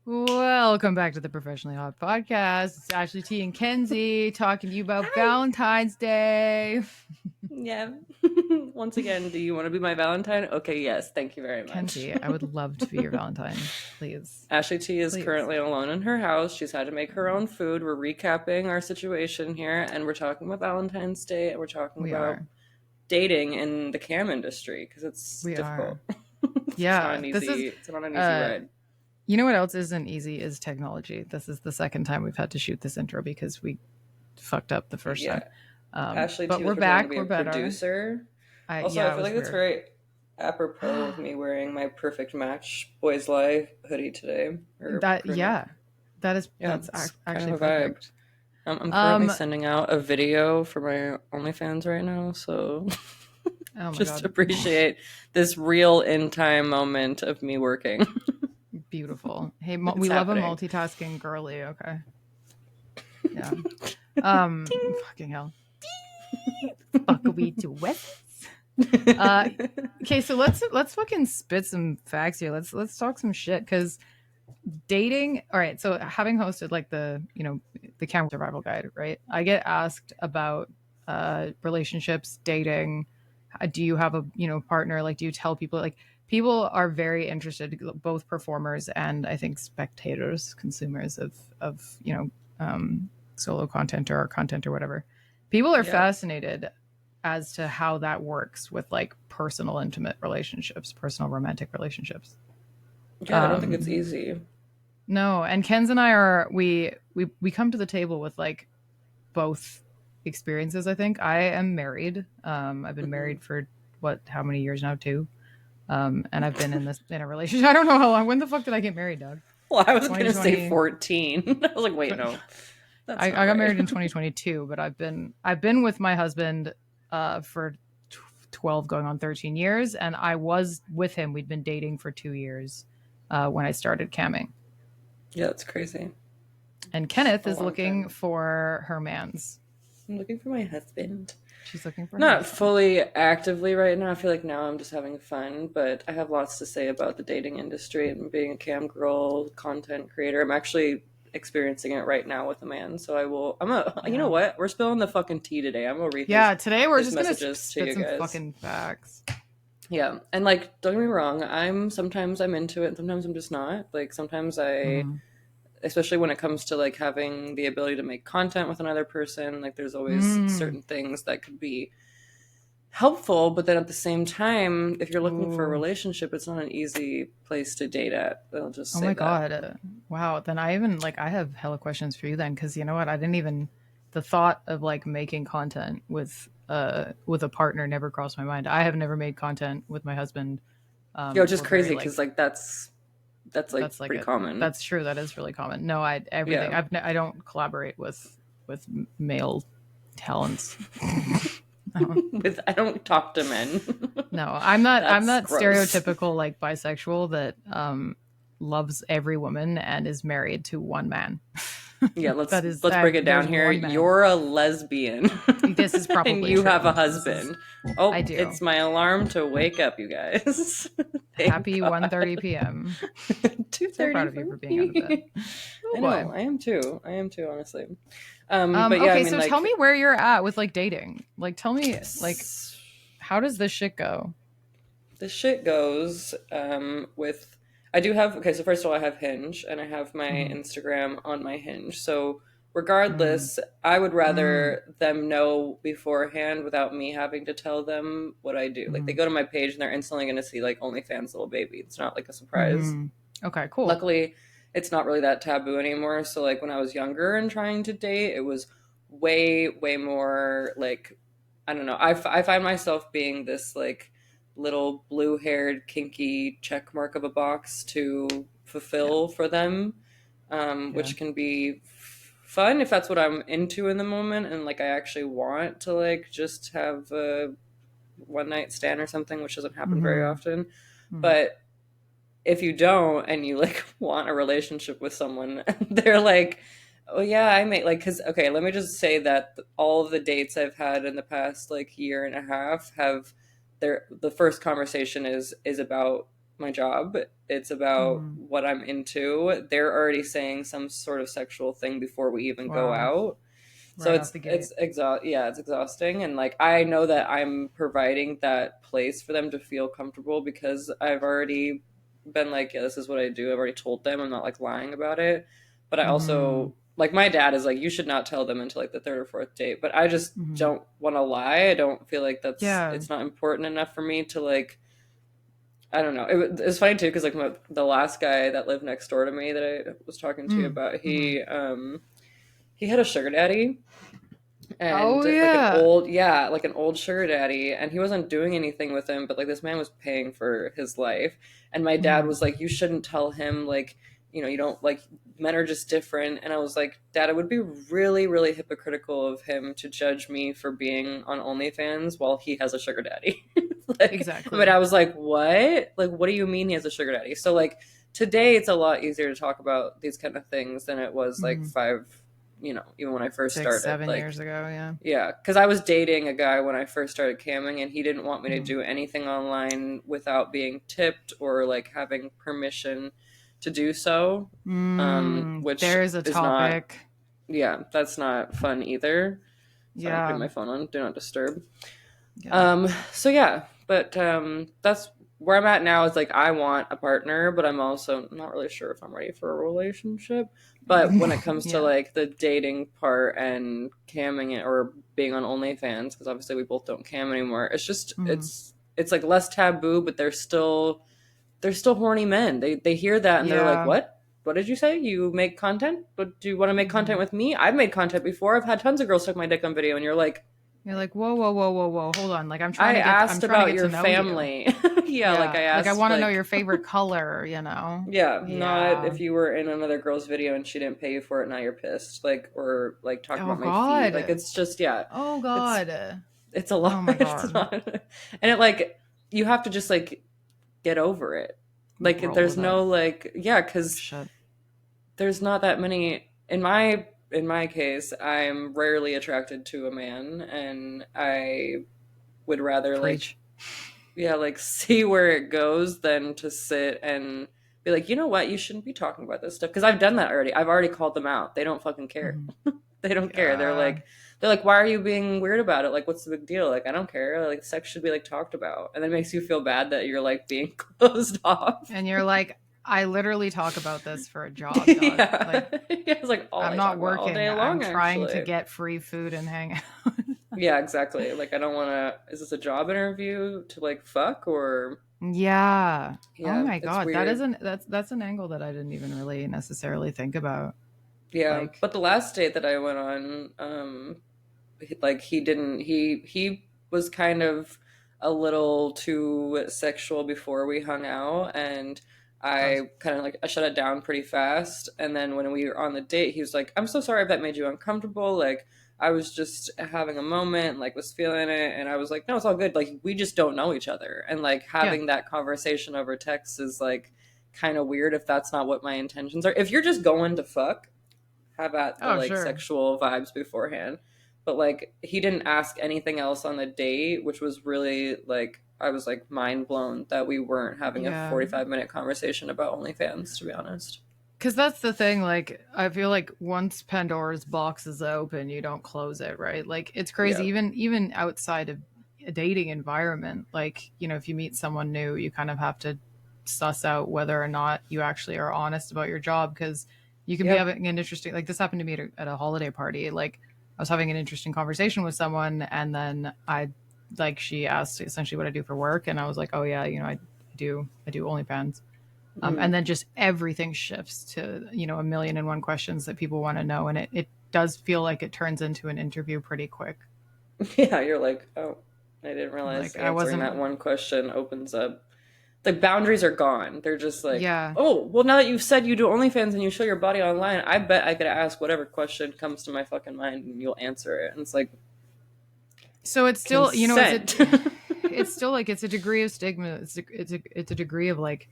Welcome back to the Professionally Hot Podcast. It's Ashley T and Kenzie talking to you about Hi. Valentine's Day. Yeah. Once again, do you want to be my Valentine? Okay, yes. Thank you very much. Kenzie, I would love to be your Valentine. Please. Ashley T is Please. currently alone in her house. She's had to make her own food. We're recapping our situation here, and we're talking about Valentine's Day, and we're talking We about are. dating in the cam industry because it's We difficult. are. Yeah. It's not an easy ride. You know what else isn't easy is technology. This is the second time we've had to shoot this intro because we fucked up the first Yeah. time. Ashley But T was we're pretending to back. be We're a better. producer. Also, I Yeah, it feel was like it's weird. very apropos of me wearing my perfect match Boys Lie hoodie today or That, crew neck. yeah. That's It's kind actually of a vibe. perfect. I'm currently Um, sending out a video for my OnlyFans right now, so oh my just God. appreciate this real in time moment of me working. Beautiful. Hey, It's we love a happening. multitasking girly. Okay. Yeah. Fucking hell. Fuck we to West. Okay, so let's fucking spit some facts here. Let's talk some shit because dating. All right, so having hosted like the camera survival guide, right? I get asked about relationships, dating. Do you have a partner? Like, do you tell people? Like, people are very interested, both performers and I think spectators, consumers of solo content or content or whatever. People are Yeah. fascinated as to how that works with like personal intimate relationships, personal romantic relationships. Yeah, I don't think it's easy. No, and Ken's and I are we come to the table with like both experiences. I think I am married. I've been Hmm. married for how many years now? Two. And I've been in a relationship. I don't know how long. When the fuck did I get married, Doug? Well, I was gonna say 2020. 14. I was like, wait, no, that's I not got right. married in 2022, but I've been with my husband for 12 going on 13 years, and I was with him. We'd been dating for 2 years when I started camming. Yeah, that's crazy. And Kenneth A is long looking time. for her man's. I'm looking for my husband. She's looking for her Not husband. fully actively right now. I feel like now I'm just having fun, but I have lots to say about the dating industry and being a cam girl, content creator. I'm actually experiencing it right now with a man, so I will. You know Yeah. what? We're spilling the fucking tea today. I'm gonna read Yeah, today we're his just gonna messages to spit you some guys. fucking facts. Yeah, and like, don't get me wrong. Sometimes I'm into it, and sometimes I'm just not. Like sometimes I, Mm-hmm. especially when it comes to like having the ability to make content with another person. Like there's always Mm. certain things that could be helpful, but then at the same time, if you're looking for a Ooh. relationship, it's not an easy place to date at. I'll just Oh say my that. god. Wow. Then I have hella questions for you then, because you know what? I didn't even the thought of like making content with a partner never crossed my mind. I have never made content with my husband. Yeah, which is We're very crazy because like like that's like that's like pretty it. common. That's true. That is really common. No, I everything. Yeah. I don't collaborate with male talents. With I don't talk to men. No, I'm not. I'm That's not gross. stereotypical like bisexual that loves every woman and is married to one man. Yeah, let's break it There's down here. one man. You're a lesbian This is and probably you have true. a This is husband. I Oh, do. it's my alarm to wake up, you guys. Thank Happy God. 1:30 p.m. So 2:30 proud of for you for being out of bed. me. Oh I know. boy. I am too. I am too, honestly. But yeah, I Okay, mean, so tell me like, where you're at with like dating. Like tell me like how does this shit go? the shit goes with. I do have. Okay, so first of all, I have Hinge and I have my Mm-hmm. Instagram on my Hinge. So, Mm. regardless, I would Mm. rather them know beforehand without me having to tell them what I do. Like, they Mm. go to my page and they're instantly going to see, like, OnlyFans little baby. It's not like a surprise. Mm. Okay, cool. Luckily, it's not really that taboo anymore. So like when I was younger and trying to date, it was way more like I don't know. I find myself being this like little blue-haired kinky check mark of a box to Yeah. fulfill for them, Yeah. which can be fun if that's what I'm into in the moment and like I actually want to like just have a one night stand or something, which doesn't happen very Mm-hmm. often. Mm. But if you don't and you like want a relationship with someone, they're like, oh yeah, I may like, because okay, let me just say that all of the dates I've had in the past like year and a half have the first conversation is about my job. It's about Mm-hmm. what I'm into. They're already saying some sort of sexual thing before we even go Wow. out. So Right out the gate. it's exhausting, and like I know that I'm providing that place for them to feel comfortable because I've already been like, yeah, this is what I do. I've already told them. I'm not like lying about it. But I Mm-hmm. also like my dad is like, you should not tell them until like the third or fourth date. But I just Mm-hmm. don't want to lie. I don't feel like Yeah. it's not important enough for me to like I don't know. It's funny too because like the last guy that lived next door to me that I was talking to you about, Mm-hmm. he had a sugar daddy and Oh like yeah. like an old sugar daddy, and he wasn't doing anything with him, but like this man was paying for his life. And my dad Mm-hmm. was like, you shouldn't tell him, like, you don't like, men are just different. And I was like, Dad, it would be really really hypocritical of him to judge me for being on OnlyFans while he has a sugar daddy. Like, but Exactly. I was like, what do you mean he has a sugar daddy? So like today it's a lot easier to talk about these kind of things than it was like Mm-hmm. five, even when I first Six, started. 7 years Like, ago. Yeah. yeah, because I was dating a guy when I first started camming, and he didn't want me to Mm-hmm. do anything online without being tipped or like having permission to do so, which There's a is not, topic. yeah, that's not fun either. Sorry, I'm putting Yeah. my phone on Do Not Disturb. Yeah. So yeah, but that's where I'm at now. Is like I want a partner, but I'm also not really sure if I'm ready for a relationship. But when it comes to Yeah. like the dating part and camming it or being on OnlyFans, because obviously we both don't cam anymore, it's just Mm. it's like less taboo, but they're still horny men. They hear that and they're like, Yeah. what? What did you say? You make content? But do you want to make content Hmm. with me? I've made content before. I've had tons of girls suck my dick on video, and you're like, You're like, whoa, whoa, whoa, whoa, whoa. Hold on. Like, I I'm asked trying to about get to your know you. family. Yeah, like Yeah. I Like, I asked, want to know your like, favorite color, you know? yeah, not Yeah. if you were in another girl's video and she didn't pay you for it, now you're pissed. Like, or like talk Oh, about my feet. Like, God. it's just, yeah, Oh, it's, God. it's a Oh, lot. my It's God. not, and it like, you have to just like get over it. Like, Like, roll there's with it. no like, yeah, because Shit. there's not that many in my case. I'm rarely attracted to a man, and I would rather like, Preach. yeah, like see where it goes than to sit and be like, you know what, you shouldn't be talking about this stuff. Because I've done that already. I've already called them out. They don't fucking care. Hmm. They don't care. Yeah. they're like, why are you being weird about it? Like, what's the big deal? Like, I don't care. Like, sex should be like talked about, and then it makes you feel bad that you're like being closed off. And you're like, I literally talk about this for a job, dog. Yeah, Like, yeah, it's like all I'm I not talk about all working. day I'm long, trying to actually. get free food and hang out. Yeah, exactly. Like, I don't want to. Is this a job interview to like fuck or? Yeah. Oh Yeah, my it's God. weird. That's an angle that I didn't even really necessarily think about. Yeah, Like, but the last date that I went on, like he didn't. He was kind of a little too sexual before we hung out, and God. I kind of like I shut it down pretty fast. And then when we were on the date, he was like, "I'm so sorry if that made you uncomfortable. Like I was just having a moment, like was feeling it." And I was like, "No, it's all good. Like we just don't know each other, and like Yeah. having that conversation over text is like." Kind of weird if that's not what my intentions are. If you're just going to fuck, have at the Oh, like sure. sexual vibes beforehand. But like he didn't ask anything else on the date, which was really like I was like mind blown that we weren't having a Yeah. 45-minute conversation about OnlyFans, to be honest. Because that's the thing. Like, I feel like once Pandora's box is open, you don't close it, right? Like, it's crazy. Yeah. Even outside of a dating environment, like, if you meet someone new, you kind of have to suss out whether or not you actually are honest about your job. Because you can be Yep. having an interesting, like, this happened to me at a holiday party. Like, I was having an interesting conversation with someone, and then she asked essentially what I do for work, and I was like, oh yeah, I do OnlyFans. And Mm. then just everything shifts to, a million and one questions that people want to know. And it does feel like it turns into an interview pretty quick. Yeah, you're like, oh, I didn't realize Like, I answering wasn't, that one question opens up. The boundaries are gone. They're just like, yeah. oh, well, now that you've said you do OnlyFans and you show your body online, I bet I could ask whatever question comes to my fucking mind and you'll answer it. And it's like, So it's still, consent. it's still like, it's a degree of stigma. It's a degree of like,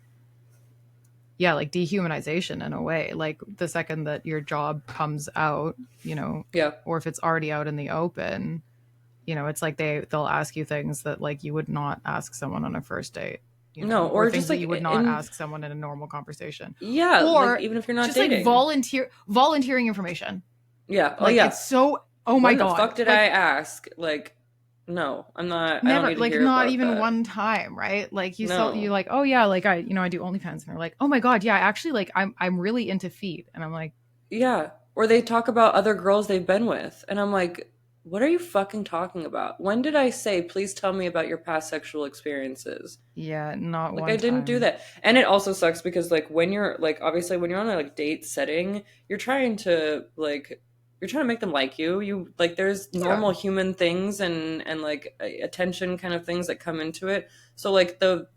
yeah, like dehumanization in a way. Like the second that your job comes out, Yeah. or if it's already out in the open, it's like they'll ask you things that like you would not ask someone on a first date. No, or or things just that like you would not ask someone in a normal conversation, yeah, like or even if you're not just like dating. volunteering information. Yeah. Oh Like yeah. it's so, oh my When the God. fuck did I Like ask? Like, no, I don't never, need to like hear not about even that. one time, right? Like you No. like, oh yeah, like I do OnlyFans, and they're like, oh my God, yeah, actually, like I'm really into feet, and I'm like, Yeah. Or they talk about other girls they've been with. And I'm like, what are you fucking talking about? When did I say, please tell me about your past sexual experiences? yeah, not Like I one didn't do time. that. And it also sucks because like when you're like obviously when you're on a like date setting, you're trying to make them like you. You like there's Yeah. normal human things and like attention kind of things that come into it. So like the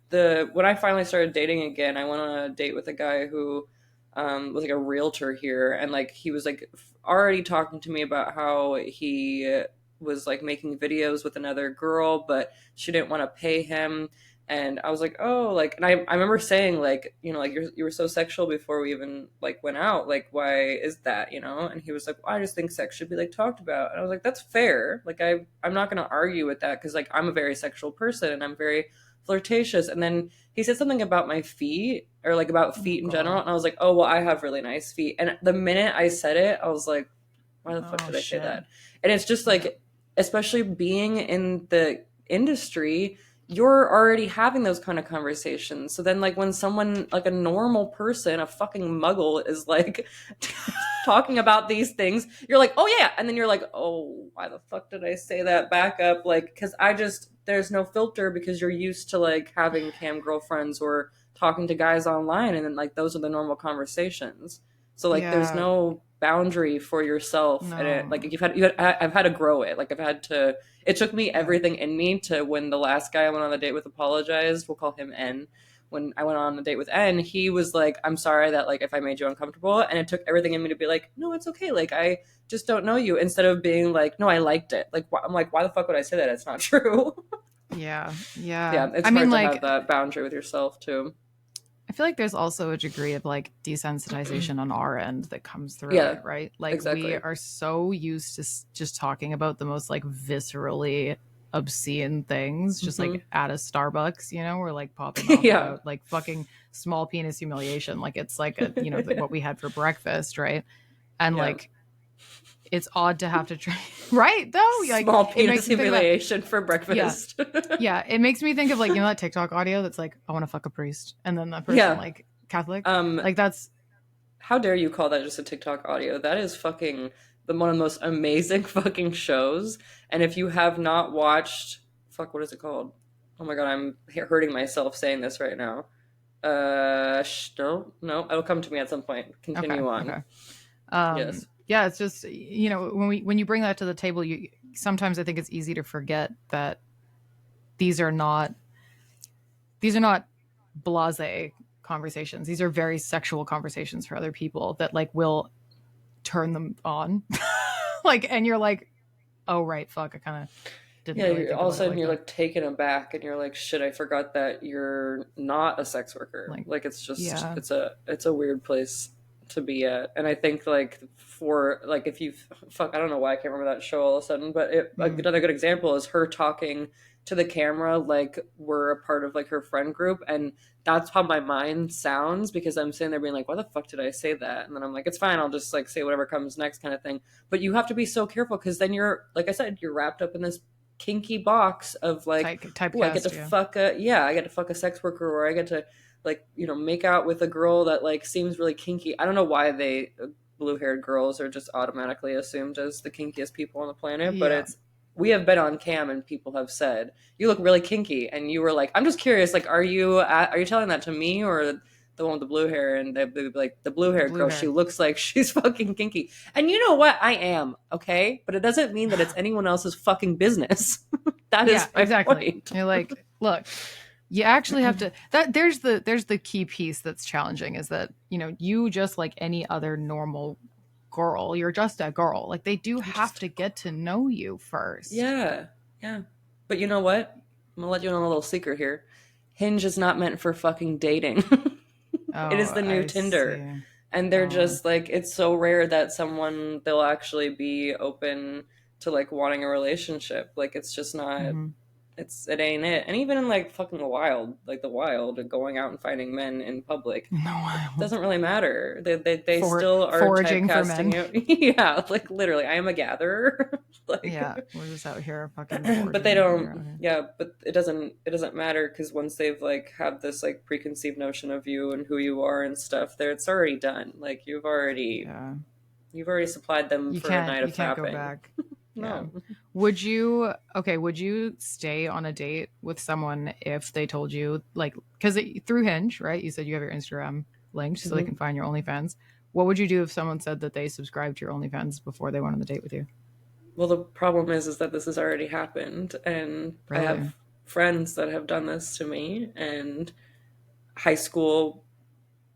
when I finally started dating again, I went on a date with a guy who was like a realtor here and like he was like already talking to me about how he was like making videos with another girl, but she didn't want to pay him and I was like, oh, like, and I remember saying, like, you know, like, you were so sexual before we even, like, went out. Like, why is that, you know? And he was like, well, I just think sex should be, like, talked about. And I was like, that's fair. Like, I'm not going to argue with that because, like, I'm a very sexual person and I'm very flirtatious. And then he said something about my feet or, like, about Oh feet in general. God. And I was like, oh, well, I have really nice feet. And the minute I said it, I was like, why the fuck Oh did I say shit. that? And it's just, Yeah. like, especially being in the industry you're already having those kind of conversations. So then, like, when someone, like a normal person, a fucking muggle, is like talking about these things, you're like, oh yeah. And then you're like, oh, why the fuck did I say that? Back up. Like, because there's no filter because you're used to like having cam girlfriends or talking to guys online. And then, like, those are the normal conversations. So, like, there's Yeah. no boundary for yourself. And it, like, No. I've had to grow it. Like, it took me Yeah. everything in me to when the last guy I went on the date with apologized. We'll call him N. When I went on the date with N, he was like, I'm sorry that like if I made you uncomfortable. And it took everything in me to be like, no, it's okay. Like I just don't know you. Instead of being like, no, I liked it. Like I'm like, why the fuck would I say that? It's not true. Yeah. Yeah. Yeah, it's I mean, hard to have like, that boundary with yourself too. I feel like there's also a degree of like desensitization on our end that comes through Yeah, it, right? Like we exactly. are so used to just talking about the most like viscerally obscene things, just Hmm. like at a Starbucks, we're like popping off Yeah. about like fucking small penis humiliation. Like it's like what we had for breakfast, right? And Yeah. like it's odd to have to try, right? Though, like Small it penis makes me think of that. humiliation for Yeah, breakfast. yeah, it makes me think of like that TikTok audio that's like, I want to fuck a priest, and then that person Yeah. like Catholic, Um, like that's how dare you call that just a TikTok audio? That is fucking one of the most amazing fucking shows. And if you have not watched, fuck, what is it called? Oh my god, I'm hurting myself saying this right now. No, it'll come to me at some point. okay, Continue on. okay. Yes. Yeah, it's just when you bring that to the table, you sometimes I think it's easy to forget that these are not these are not blase conversations. These are very sexual conversations for other people that like will turn them on. Like, and you're like, oh right, fuck, I kind of didn't Yeah, really you're, think all of a about it sudden like you're that. like taken aback and you're like, shit, I forgot that you're not a sex worker. Like, Like it's just yeah. it's a weird place to be at. And I think like for like if you fuck I don't know why I can't remember that show all of a sudden, but Mm. another good example is her talking to the camera like we're a part of like her friend group and that's how my mind sounds because I'm sitting there being like, why the fuck did I say that? And then I'm like, it's fine, I'll just like say whatever comes next kind of thing. But you have to be so careful because then you're like I said, you're wrapped up in this kinky box of like, oh, I get to Typecast, yeah. fuck I get to fuck a sex worker, or I get to like make out with a girl that like seems really kinky. I don't know why they blue haired girls are just automatically assumed as the kinkiest people on the planet, but Yeah. it's we have been on cam and people have said you look really kinky, and you were like, I'm just curious, like, are you telling that to me or the one with the blue hair? And they'd be like, the blue The haired blue girl, she hair. looks like she's fucking kinky. And you know what? I am, okay? But it doesn't mean that it's anyone else's fucking business. That Yeah, is my exactly. point. You're like, look, you actually have to that there's the key piece that's challenging is that, you just like any other normal girl, you're just a girl. Like they do I'm have just to get to know you first. yeah, yeah. But you know what? I'm gonna let you in on a little secret here. Hinge is not meant for fucking dating. It is Oh, the new I Tinder. see. And they're Oh. just like, it's so rare that they'll actually be open to like wanting a relationship. Like, it's just not, Mhm. it ain't it. And even in like fucking the wild, going out and finding men in public, No, it I doesn't won't. really matter. They still are Foraging for typecasting men. you. Yeah, like literally, I am a gatherer. Like, Yeah, we're just out here fucking but they foraging. don't. Yeah, but it doesn't matter because once they've like had this like preconceived notion of you and who you are and stuff, there it's already done. Like Yeah, you've already supplied them you for a can't night of you can't go fapping. back. Yeah. No. Would you stay on a date with someone if they told you, like, because through Hinge, right? You said you have your Instagram linked so they Hmm. can find your OnlyFans. What would you do if someone said that they subscribed to your OnlyFans before they went on the date with you? Well, the problem is that this has already happened, and I Really? have friends that have done this to me, and high school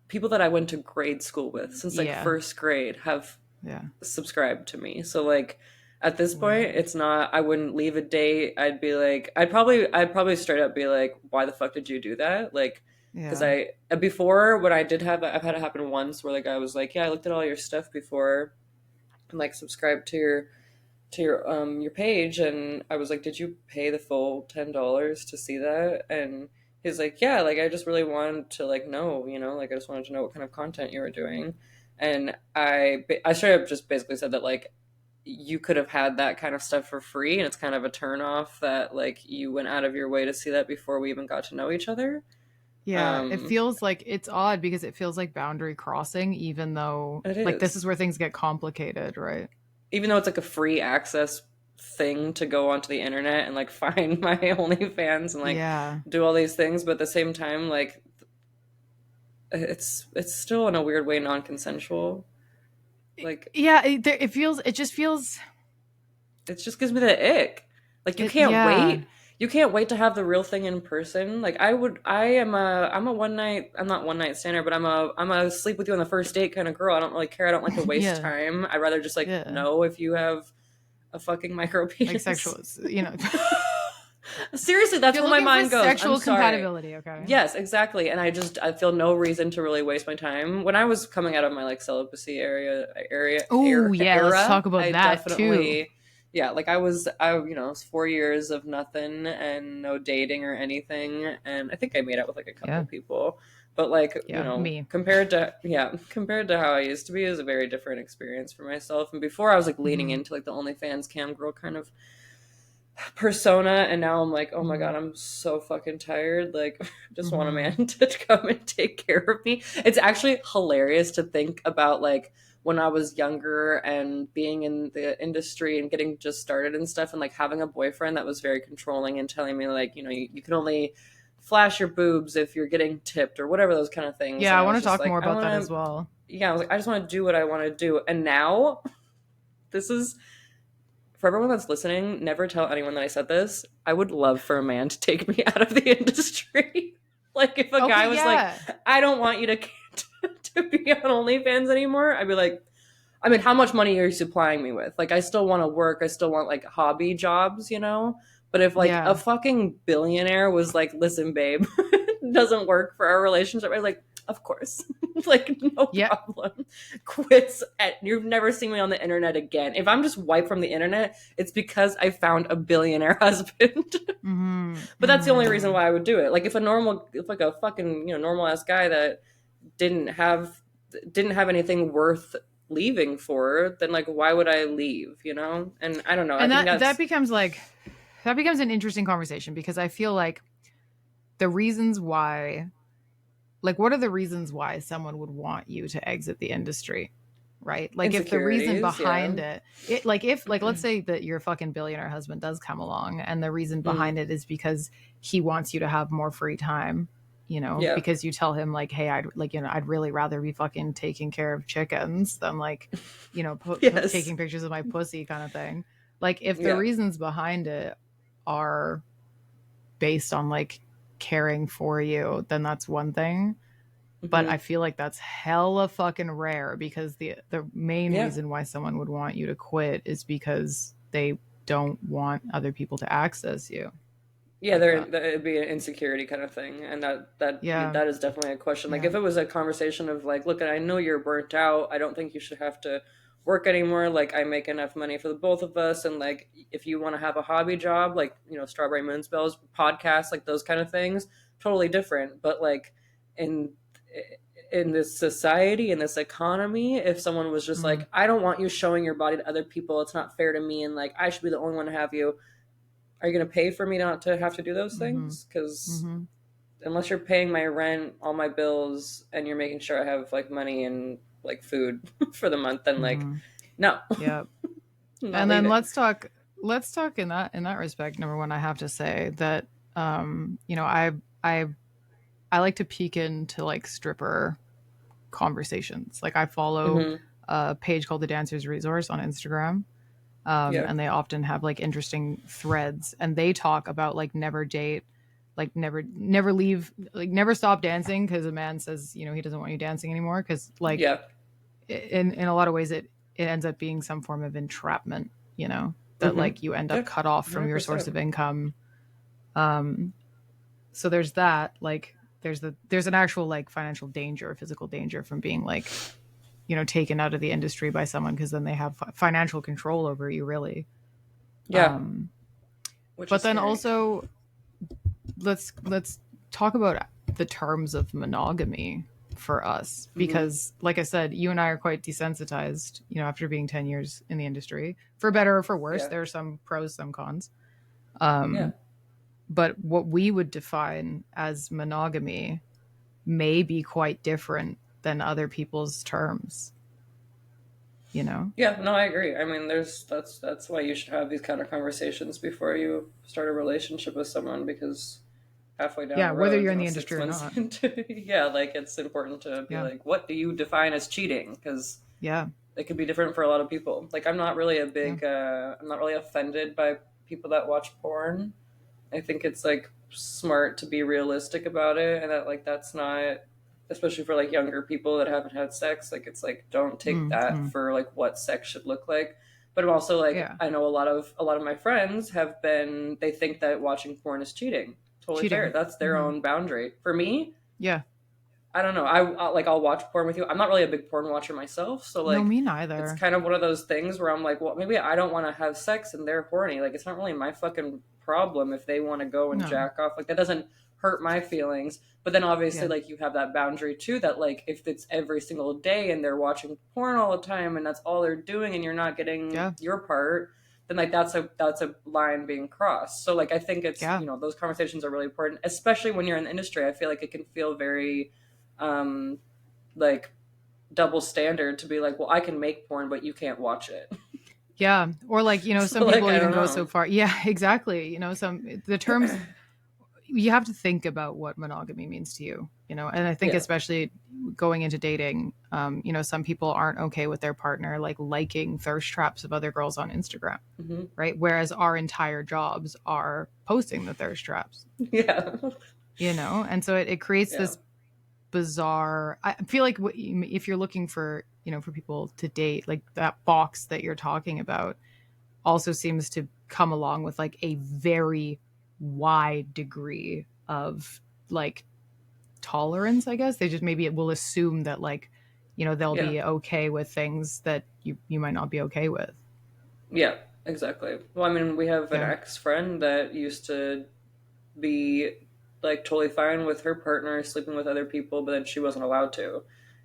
people that I went to grade school with since like Yeah. first grade have Yeah. subscribed to me. So like at this point, Weird. it's not. I wouldn't leave a date. I'd be like, I'd probably straight up be like, why the fuck did you do that? Like, because Yeah. I before when I did have, I've had it happen once where the guy was like, yeah, I looked at all your stuff before and like subscribed to your page, and I was like, did you pay the full $10 to see that? And he's like, yeah, like I just really wanted to like know, like I just wanted to know what kind of content you were doing. And I straight up just basically said that like you could have had that kind of stuff for free, and it's kind of a turn off that like you went out of your way to see that before we even got to know each other. Yeah. It um feels like it's odd because it feels like boundary crossing, even though, it like, this is is, where things get complicated, right? even though it's like a free access thing to go onto the internet and like find my OnlyFans and like Yeah. do all these things, but at the same time, like it's still in a weird way non-consensual. Like Yeah. It just feels, it just gives me the ick. Like yeah. you can't wait to have the real thing in person. Like I'm a one night, I'm not one night stander, but I'm a sleep with you on the first date kind of girl. I don't really care. I don't like to waste Yeah. time. I'd rather just like Yeah. know if you have a fucking micro Like penis. sexual, you know. Seriously, that's You're where my looking for mind goes. I'm sexual sorry. compatibility, okay? Yes, exactly. And I feel no reason to really waste my time. When I was coming out of my like celibacy Oh, yeah, let's talk era, about I that too. definitely, yeah, like it was 4 years of nothing and no dating or anything, and I think I made out with like a couple Yeah. people. But like, Yeah, me. compared to how I used to be, it was a very different experience for myself. And before I was like leaning Hmm. into like the OnlyFans cam girl kind of persona, and now I'm like, oh my Hmm. god, I'm so fucking tired, like just want a Hmm. man to come and take care of me. It's actually hilarious to think about like when I was younger and being in the industry and getting just started and stuff, and like having a boyfriend that was very controlling and telling me like, you can only flash your boobs if you're getting tipped or whatever, those kind of things. Yeah, And I I want was to just talk like, more I about that want as to, well. yeah, I was like, I just want to do what I want to do. And now this is, for everyone that's listening, never tell anyone that I said this. I would love for a man to take me out of the industry. Like if a Okay, guy was like, yeah. I don't want you to be on OnlyFans anymore, I'd be like, I mean, how much money are you supplying me with? Like I still want to work, I still want like hobby jobs. But if like a Yeah. fucking billionaire was like, listen, babe, it doesn't work for our relationship, I was like, of course. Like no Yeah. problem. Quits at, you've never seen me on the internet again. If I'm just wiped from the internet, it's because I found a billionaire husband. Hmm. But that's the only Hmm. reason why I would do it. Like if like a fucking, normal ass guy that didn't have didn't have anything worth leaving for, then like why would I leave? And I don't know. I And think that's that becomes an interesting conversation because I feel like the reasons why, like, what are the reasons why someone would want you to exit the industry? Right? Like if the reason insecurities, yeah. behind it like if like let's say that your fucking billionaire husband does come along and the reason Mm, behind it is because he wants you to have more free time, yeah. because you tell him like, hey, I'd really rather be fucking taking care of chickens than like, Yes. taking pictures of my pussy kind of thing. Like if the Yeah. reasons behind it are based on like caring for you, then that's one thing, but I Hmm. feel like that's hella fucking rare because the main Yeah. reason why someone would want you to quit is because they don't want other people to access you. Yeah, like that. it'd be an insecurity kind of thing, and Yeah. that is definitely a question. Like, Yeah. if it was a conversation of like, look, I know you're burnt out. I don't think you should have to work anymore. Like, I make enough money for the both of us, and like, if you want to have a hobby job, like Strawberry Moonspells, podcasts, like those kind of things, totally different. But like, in in this society, in this economy, if someone was just Mm. like, I don't want you showing your body to other people, it's not fair to me, and like, I should be the only one to have you, are you going to pay for me not to have to do those Mm-hmm. things? Because Mm-hmm. unless you're paying my rent, all my bills, and you're making sure I have like money and like food for the month, then like, Mm-hmm. no, Yeah. I'm not And then leaving. let's talk in that respect. Number one, I have to say that I I like to peek into like stripper conversations. Like I follow Mm-hmm. a page called the Dancers Resource on Instagram. Yeah. And they often have like interesting threads, and they talk about like never date, like never leave, like never stop dancing because a man says he doesn't want you dancing anymore, because like Yeah. in a lot of ways it ends up being some form of entrapment, that Mm-hmm. like you end up Yeah. cut off from your source 100%. of income. um so there's that, like there's an actual like financial danger, physical danger from being like taken out of the industry by someone, because then they have financial control over you, really. Yeah. um Which but is then scary. also let's talk about the terms of monogamy for us, Mm-hmm. because like I said, you and I are quite desensitized, after being 10 years in the industry, for better or for worse. Yeah. There are some pros, some cons. Yeah. But what we would define as monogamy may be quite different than other people's terms, you know Yeah. No, I agree. I mean, that's why you should have these kind of conversations before you start a relationship with someone, because halfway down yeah, the whether road, you're in the 6 industry or months not. into, yeah, like it's important to be Yeah. like, what do you define as cheating? Because Yeah. it could be different for a lot of people. Like, I'm not really Yeah. I'm not really offended by people that watch porn. I think it's like smart to be realistic about it, and that like that's not, especially for like younger people that haven't had sex. Like, it's like, don't take that Mm-hmm. for like what sex should look like. But I'm also like, Yeah. I know a lot of my friends have been, they think that watching porn is cheating. Totally fair. Cheating. That's their Mm-hmm. own boundary. For me, Yeah. I don't know. Like, I'll watch porn with you. I'm not really a big porn watcher myself, so No, like me it's neither. kind of one of those things where I'm like, well, maybe I don't want to have sex and they're horny. Like, it's not really my fucking problem if they want to go and No. jack off. Like, that doesn't hurt my feelings. But then obviously, Yeah. like, you have that boundary too, that like if it's every single day and they're watching porn all the time and that's all they're doing and you're not getting Yeah. your part, then like that's a line being crossed. So like I think it's, Yeah. those conversations are really important, especially when you're in the industry. I feel like it can feel very um like double standard to be like, well, I can make porn, but you can't watch it. Yeah. Or like, So some like, people I even don't go so know. far. Yeah, exactly. Some the terms, you have to think about what monogamy means to you, and I think Yeah. especially going into dating, some people aren't okay with their partner like liking thirst traps of other girls on Instagram, Hmm. right? Whereas our entire jobs are posting the thirst traps, Yeah. and so it creates Yeah. this bizarre, I feel like if you're looking for for people to date, like that box that you're talking about also seems to come along with like a very wide degree of like tolerance, I guess. They just maybe it will assume that like they'll Yeah. be okay with things that you might not be okay with. Yeah. Exactly. Well, I mean, we have an Yeah. ex friend that used to be like totally fine with her partner sleeping with other people, but then she wasn't allowed to.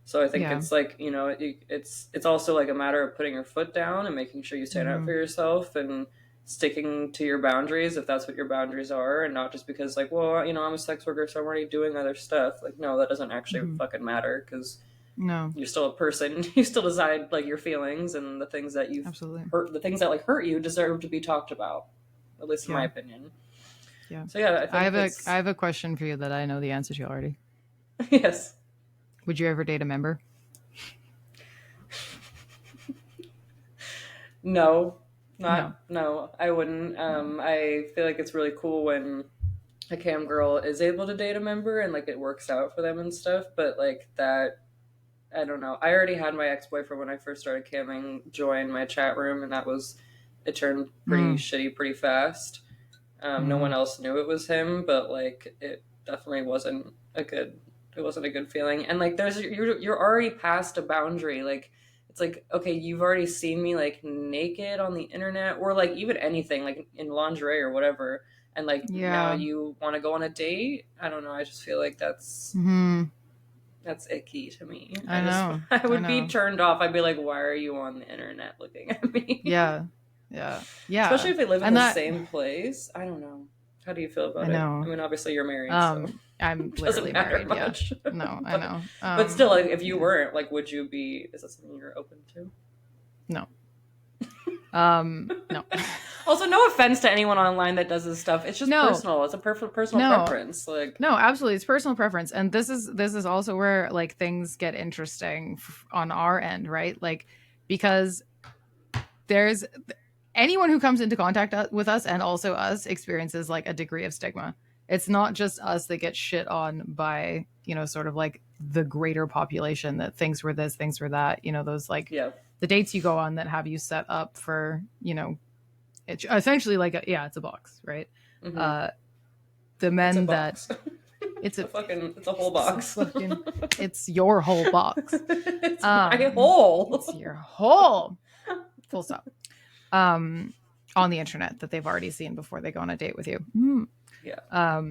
So I think Yeah. it's like, it's also like a matter of putting your foot down and making sure you stand up for Mm-hmm. yourself and sticking to your boundaries if that's what your boundaries are, and not just because like, well, I'm a sex worker, so I'm already doing other stuff. Like, no, that doesn't actually Mm-hmm. fucking matter, because No, you're still a person. You still decide like your feelings, and the things that you've absolutely. hurt, the things that like hurt you, deserve to be talked about, at least in my Yeah. opinion. Yeah. So yeah, I I think have a I it's have a question for you that I know the answer to already. yes. Would you ever date a member? No, No. not no. I wouldn't. I feel like it's really cool when a cam girl is able to date a member and like it works out for them and stuff. But like that, I don't know. I already had my ex boyfriend when I first started camming join my chat room, and that was, it turned pretty Mm. shitty pretty fast. No one else knew it was him, but like it definitely wasn't a good. It wasn't a good feeling. And like you're already past a boundary. Like it's like, okay, you've already seen me like naked on the internet or like even anything like in lingerie or whatever. And like now Yeah. you want to go on a date. I don't know. I just feel like Hmm. that's icky to me. I know. I I would be know. turned off. I'd be like, why are you on the internet looking at me? Yeah. Yeah. Yeah. Especially if they live in And the that, same place. I don't know. How do you feel I about it? I know. mean, obviously you're married, so I'm it doesn't literally matter married. Yeah. much. No, I but know. but still, like, if you Yeah. weren't, like, would you be? Is that something you're open to? No. No. Also, no offense to anyone online that does this stuff. It's just No. personal. It's a perfect personal No. preference. Like, No, absolutely. It's personal preference. And this is also where like things get interesting on our end, right? Like because there's anyone who comes into contact with us and also us experiences like a degree of stigma. It's not just us that gets shit on by, sort of like the greater population that thinks we're this, thinks we're that, those like yeah, the dates you go on that have you set up for, it's essentially like, it's a box, right? mm-hmm. Uh, the It's a men that box. it's It's a whole box. It's your whole box. It's my whole. It's your whole full stop. On the internet that they've already seen before they go on a date with you. Yeah.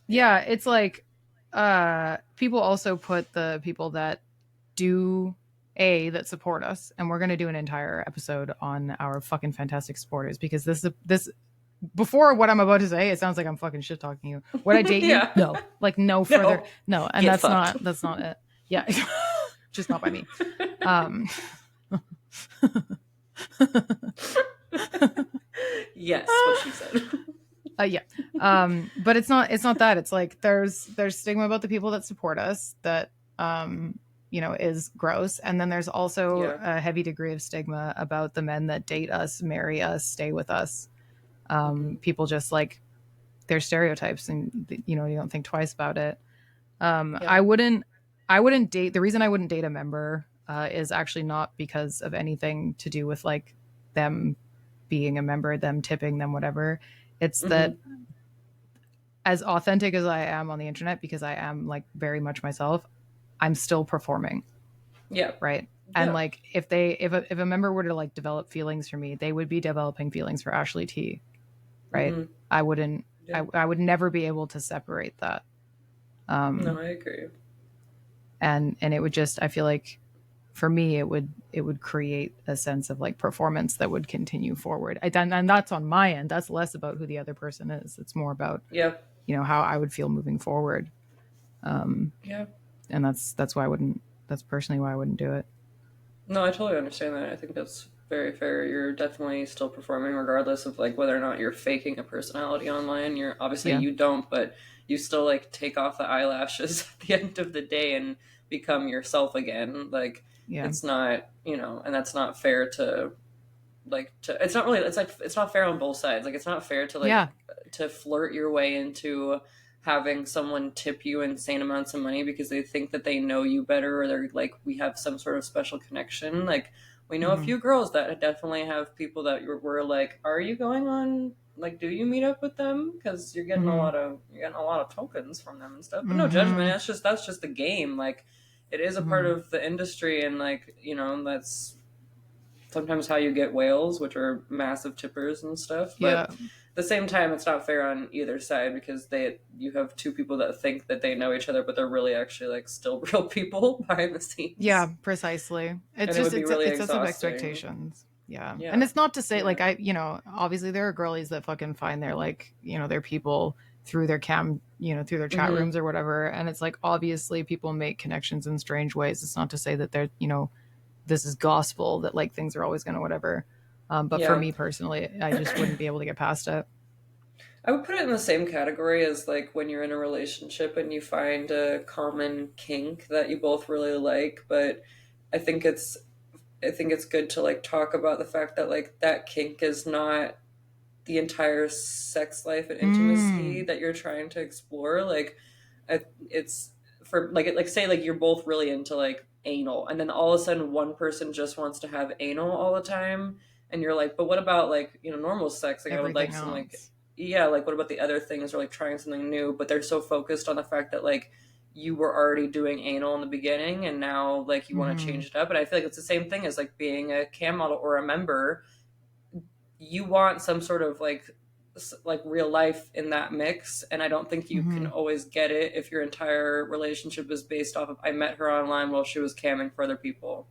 Yeah, it's like people also put the people that do that support us, and we're going to do an entire episode on our fucking fantastic supporters because this before what I'm about to say, it sounds like I'm fucking shit talking you. Would I date you? No, like no further, no, and Get fucked. that's not it. Yeah, just not by me. Yes, what she said. Yeah. But it's not that. It's like there's stigma about the people that support us that is gross. And then there's also a heavy degree of stigma about the men that date us, marry us, stay with us. People just like their stereotypes and you don't think twice about it. I wouldn't date, the reason I wouldn't date a member is actually not because of anything to do with like them being a member, them tipping them, whatever. It's that as authentic as I am on the internet, because I am like very much myself, I'm still performing. Yeah. Right. Yeah. And like if a member were to like develop feelings for me, they would be developing feelings for Ashley T. Right. I wouldn't. Yeah. I would never be able to separate that. No, I agree. And it would just, I feel like for me, it would create a sense of like performance that would continue forward. And that's on my end. That's less about who the other person is. It's more about, how I would feel moving forward. And that's why that's personally why I wouldn't do it. No, I totally understand that. I think that's very fair. You're definitely still performing regardless of like whether or not you're faking a personality online. You're obviously you don't, but you still like take off the eyelashes at the end of the day and become yourself again. Like it's not, and that's not fair to it's not really, it's like, it's not fair on both sides. Like it's not fair to like to flirt your way into having someone tip you insane amounts of money because they think that they know you better or they're like, we have some sort of special connection. Like we know a few girls that definitely have people that we're like, are you going on, like, do you meet up with them? Because you're getting a lot of tokens from them and stuff. But no judgment. That's just the game. Like it is a part of the industry, and like, that's sometimes how you get whales, which are massive tippers and stuff. But at the same time, it's not fair on either side because you have two people that think that they know each other, but they're really actually like still real people behind the scenes. Yeah, precisely. It's just it's a sense of expectations. Yeah. And it's not to say like obviously there are girlies that fucking find their like, their people through their through their chat rooms or whatever. And it's like obviously people make connections in strange ways. It's not to say that they're, this is gospel that like things are always going to whatever. But for me personally, I just wouldn't be able to get past it. I would put it in the same category as like when you're in a relationship and you find a common kink that you both really like. But I think it's good to like talk about the fact that like that kink is not the entire sex life and intimacy that you're trying to explore. Like it's for like say like you're both really into like anal, and then all of a sudden one person just wants to have anal all the time, and you're like, but what about like normal sex? Like I would like some like yeah, like what about the other things, or like trying something new, but they're so focused on the fact that like you were already doing anal in the beginning and now like you want to Mm-hmm. change it up. And I feel like it's the same thing as like being a cam model or a member. You want some sort of like real life in that mix, and I don't think you can Mm-hmm. always get it if your entire relationship is based off of I met her online while she was camming for other people.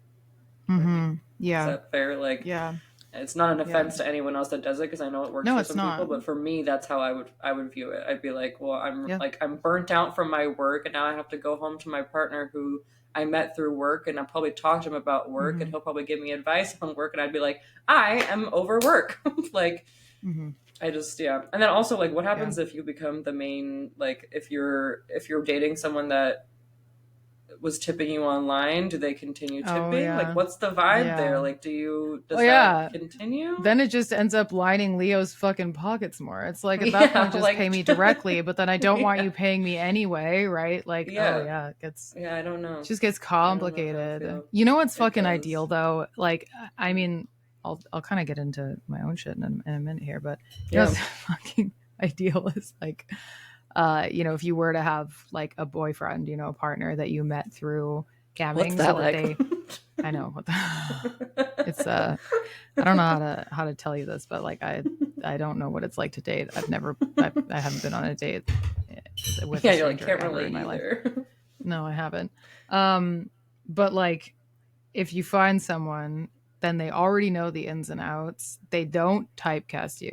Like, Mm-hmm. is Yeah. that fair? Like, Yeah. it's not an Yeah. offense to anyone else that does it, because I know it works No, for it's some people, not. but for me that's how I would view it. I'd be like, well, Yeah. I'm burnt out from my work, and now I have to go home to my partner who I met through work, and I'll probably talk to him about work, and Mm-hmm. he'll probably give me advice on work, and I'd be like, I am over work. Like, Mm-hmm. I just, yeah. And then also, like, what Yeah. happens if you become the main, like, if you're dating someone that was tipping you online, do they continue Oh tipping? Like, yeah. what's the vibe there? Yeah. Like, Oh does that yeah. continue? Then it just ends up lining Leo's fucking pockets more. It's like at that Yeah, point, just pay like, me directly, but then I don't want yeah, you paying me anyway, right? Like, oh yeah, yeah, it gets yeah. I don't it know. just gets I don't know how I complicated. feel. You know what's It fucking does. ideal though? Like, I mean, I'll kind of get into my own shit in a minute here, but you know Yeah. what's fucking ideal is like, you know, if you were to have like a boyfriend, you know, a partner that you met through What's camming, so that that like? they, I know what the, it's I don't know how to tell you this, but like I don't know what it's like to date. I haven't been on a date with Yeah, a you're like, stranger can't ever in relate my life. either. No, I haven't. But like if you find someone, then they already know the ins and outs. They don't typecast you.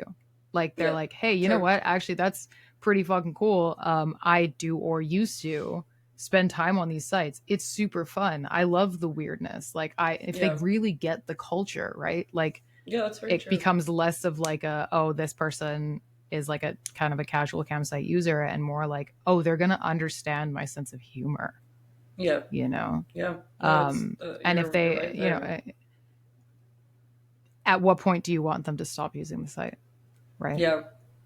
Like they're Yeah, like, hey, you know true. what? Actually, that's pretty fucking cool. I do or used to spend time on these sites. It's super fun. I love the weirdness. Like if they Yeah, really get the culture, right? Like yeah, that's very it true. becomes less of like a, oh, this person is like a kind of a casual campsite user, and more like, oh, they're gonna understand my sense of humor, Yeah, you know. yeah. No, it's And if you're they, right you there. know, at what point do you want them to stop using the site, right? Yeah,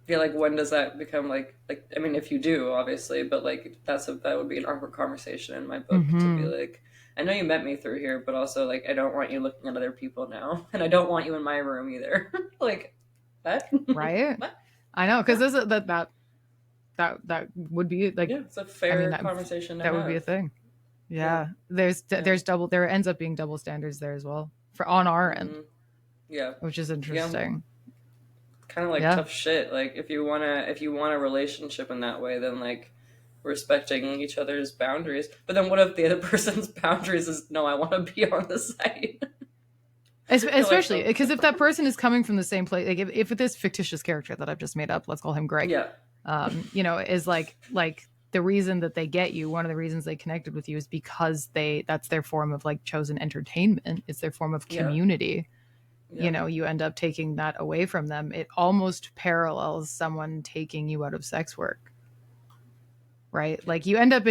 yeah. Like, when does that become like? I mean, if you do, obviously, but like that would be an awkward conversation in my book, to be Mm-hmm. like, I know you met me through here, but also like I don't want you looking at other people now, and I don't want you in my room either. Like, what? Right. What? I know, because What? this is that would be like, Yeah, it's a I mean fair conversation to that would be a have. thing. Yeah, Yeah, yeah. there ends up being double standards there as well for on our end, Hmm. Yeah, which is yeah. interesting. Kind of like Yeah. tough shit. Like, if you want a relationship in that way, then like respecting each other's boundaries. But then what if the other person's boundaries is, no, I want to be on the site? You're like, Especially oh, because if that person is coming from the same place, like if this fictitious character that I've just made up, let's call him Greg, yeah, you know, is like the reason that they get you, one of the reasons they connected with you is because that's their form of like chosen entertainment. It's their form of yeah, community. You yeah, know, you end up taking that away from them. It almost parallels someone taking you out of sex work, right? yeah. Like you end up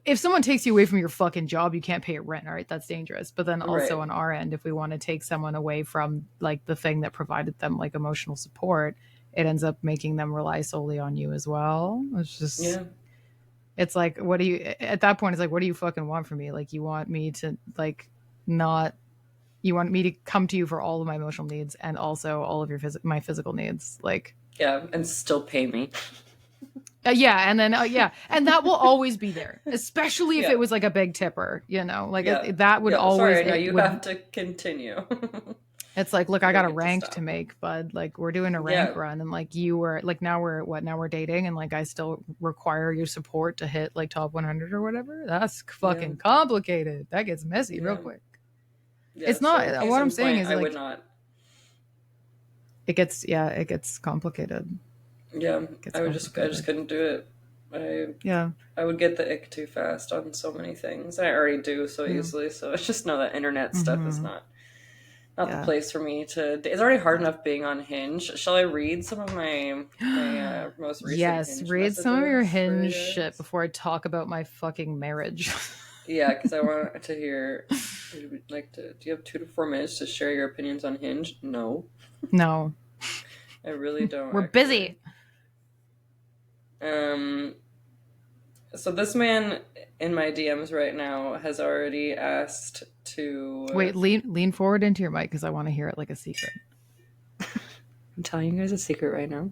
if someone takes you away from your fucking job, you can't pay your rent, all right? That's dangerous. But then also Right. on our end, if we want to take someone away from like the thing that provided them like emotional support, it ends up making them rely solely on you as well. Yeah, It's like, what do you, at that point, it's like, what do you fucking want from me? Like, you want me to like not, you want me to come to you for all of my emotional needs and also all of my physical needs. Like, yeah, and still pay me. yeah, and then yeah, and that will always be there, especially if Yeah, it was like a big tipper, you know, like yeah, that would yeah. always Sorry, now it you would. have to continue. It's like, look, You I got don't a get to rank to stop. make, bud. Like we're doing a rank Yeah, run, and like you were like now we're dating, and like I still require your support to hit like top 100 or whatever. That's yeah, fucking complicated. That gets messy real yeah, quick. yeah. It's So not case what I'm in saying point, is I would like not. it gets complicated. Yeah, It gets I just complicated. couldn't do it. Yeah. I would get the ick too fast on so many things. I already do so Yeah. easily. So I just know that internet stuff is Mm-hmm. not the Yeah. place for me to. It's already hard enough being on Hinge. Shall I read some of my most recent Yes, Hinge read some of your messages for hinge you shit guys? before I talk about my fucking marriage. Yeah, because I want to hear. Would you like to? Do you have 2 to 4 minutes to share your opinions on Hinge? No, No, I really don't we're actually. busy. Um, So this man in my DMs right now has already asked to. Wait, lean forward into your mic because I want to hear it like a secret. I'm telling you guys a secret right now.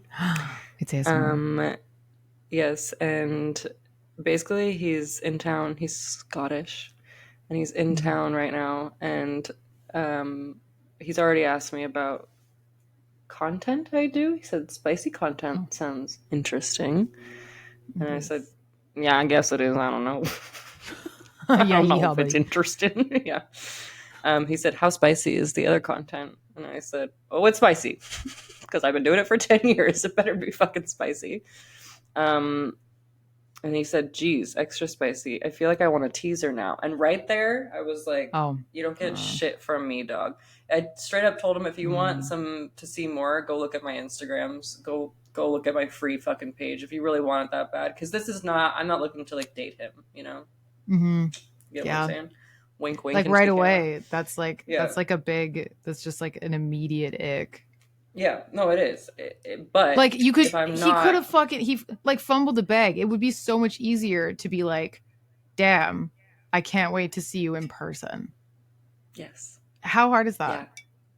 It's ASMR. Yes, and basically he's in town. He's Scottish, and he's in town right now. And he's already asked me about content I do. He said spicy content sounds interesting, and I said, "Yeah, I guess it is. I don't know. I don't know if it's interesting." Yeah. He said, "How spicy is the other content?" And I said, "Oh, it's spicy because I've been doing it for 10 years. It better be fucking spicy." And he said, "Geez, extra spicy. I feel like I want a teaser now." And right there, I was like, "You don't get shit from me, dog." I straight up told him, "If you want some to see more, go look at my Instagrams. Go look at my free fucking page if you really want it that bad. Because this is not. I'm not looking to like date him. You know. Mm-hmm. You know what I'm saying? Wink, wink. Like right away. That's like that's like a big. That's just like an immediate ick. Yeah, no, it is. But like you could, if I'm he not... could have fucking like fumbled the bag. It would be so much easier to be like, "Damn, I can't wait to see you in person." Yes. How hard is that?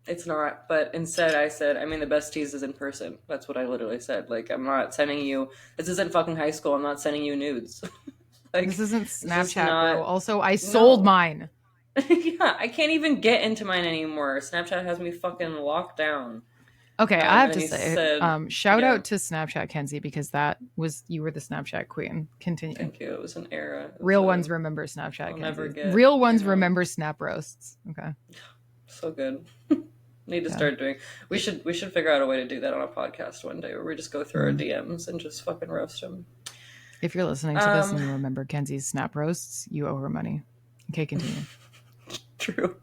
Yeah, it's not. But instead, I said, I mean, the best tease is in person. That's what I literally said. Like, I'm not sending you. This isn't fucking high school. I'm not sending you nudes. Like, this isn't Snapchat, bro. Also, I sold mine. Yeah, I can't even get into mine anymore. Snapchat has me fucking locked down. Okay, I have to say, shout out to Snapchat, Kenzie, because you were the Snapchat queen. Continue. Thank you. It was an era. Real ones remember Snapchat, I'll Kenzie. never get. Real ones remember snap roasts. Okay. So good. Need to start doing. We should figure out a way to do that on a podcast one day, where we just go through our DMs and just fucking roast them. If you're listening to this and you remember Kenzie's snap roasts, you owe her money. Okay, continue. True.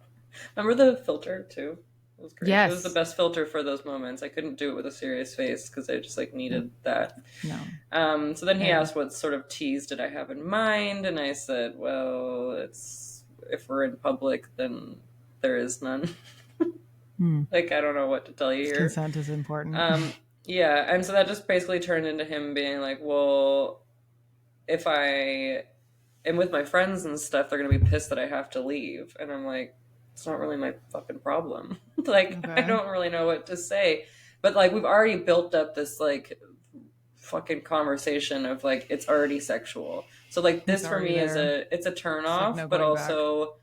Remember the filter too? It was great. Yes. It was the best filter for those moments. I couldn't do it with a serious face because I just like needed that. No. So then he asked what sort of tease did I have in mind, and I said, well, it's if we're in public, then there is none. Like, I don't know what to tell you here. Consent is important. Yeah, and so that just basically turned into him being like, well, if I am with my friends and stuff, they're gonna be pissed that I have to leave. And I'm like, it's not really my fucking problem. Like, okay. I don't really know what to say. But like, we've already built up this like fucking conversation of like, it's already sexual. So like, this for me it's a turn off, like but also back.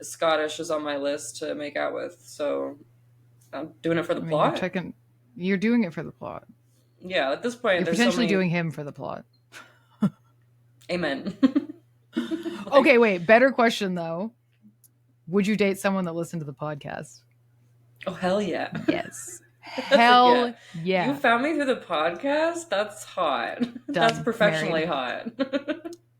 Scottish is on my list to make out with. So I'm doing it for the plot. You're doing it for the plot. Yeah, at this point, you're potentially doing him for the plot. Amen. Like, okay, wait. Better question though. Would you date someone that listened to the podcast? Oh, hell yeah. Yes. Hell yeah. You found me through the podcast? That's hot. Done. That's professionally hot.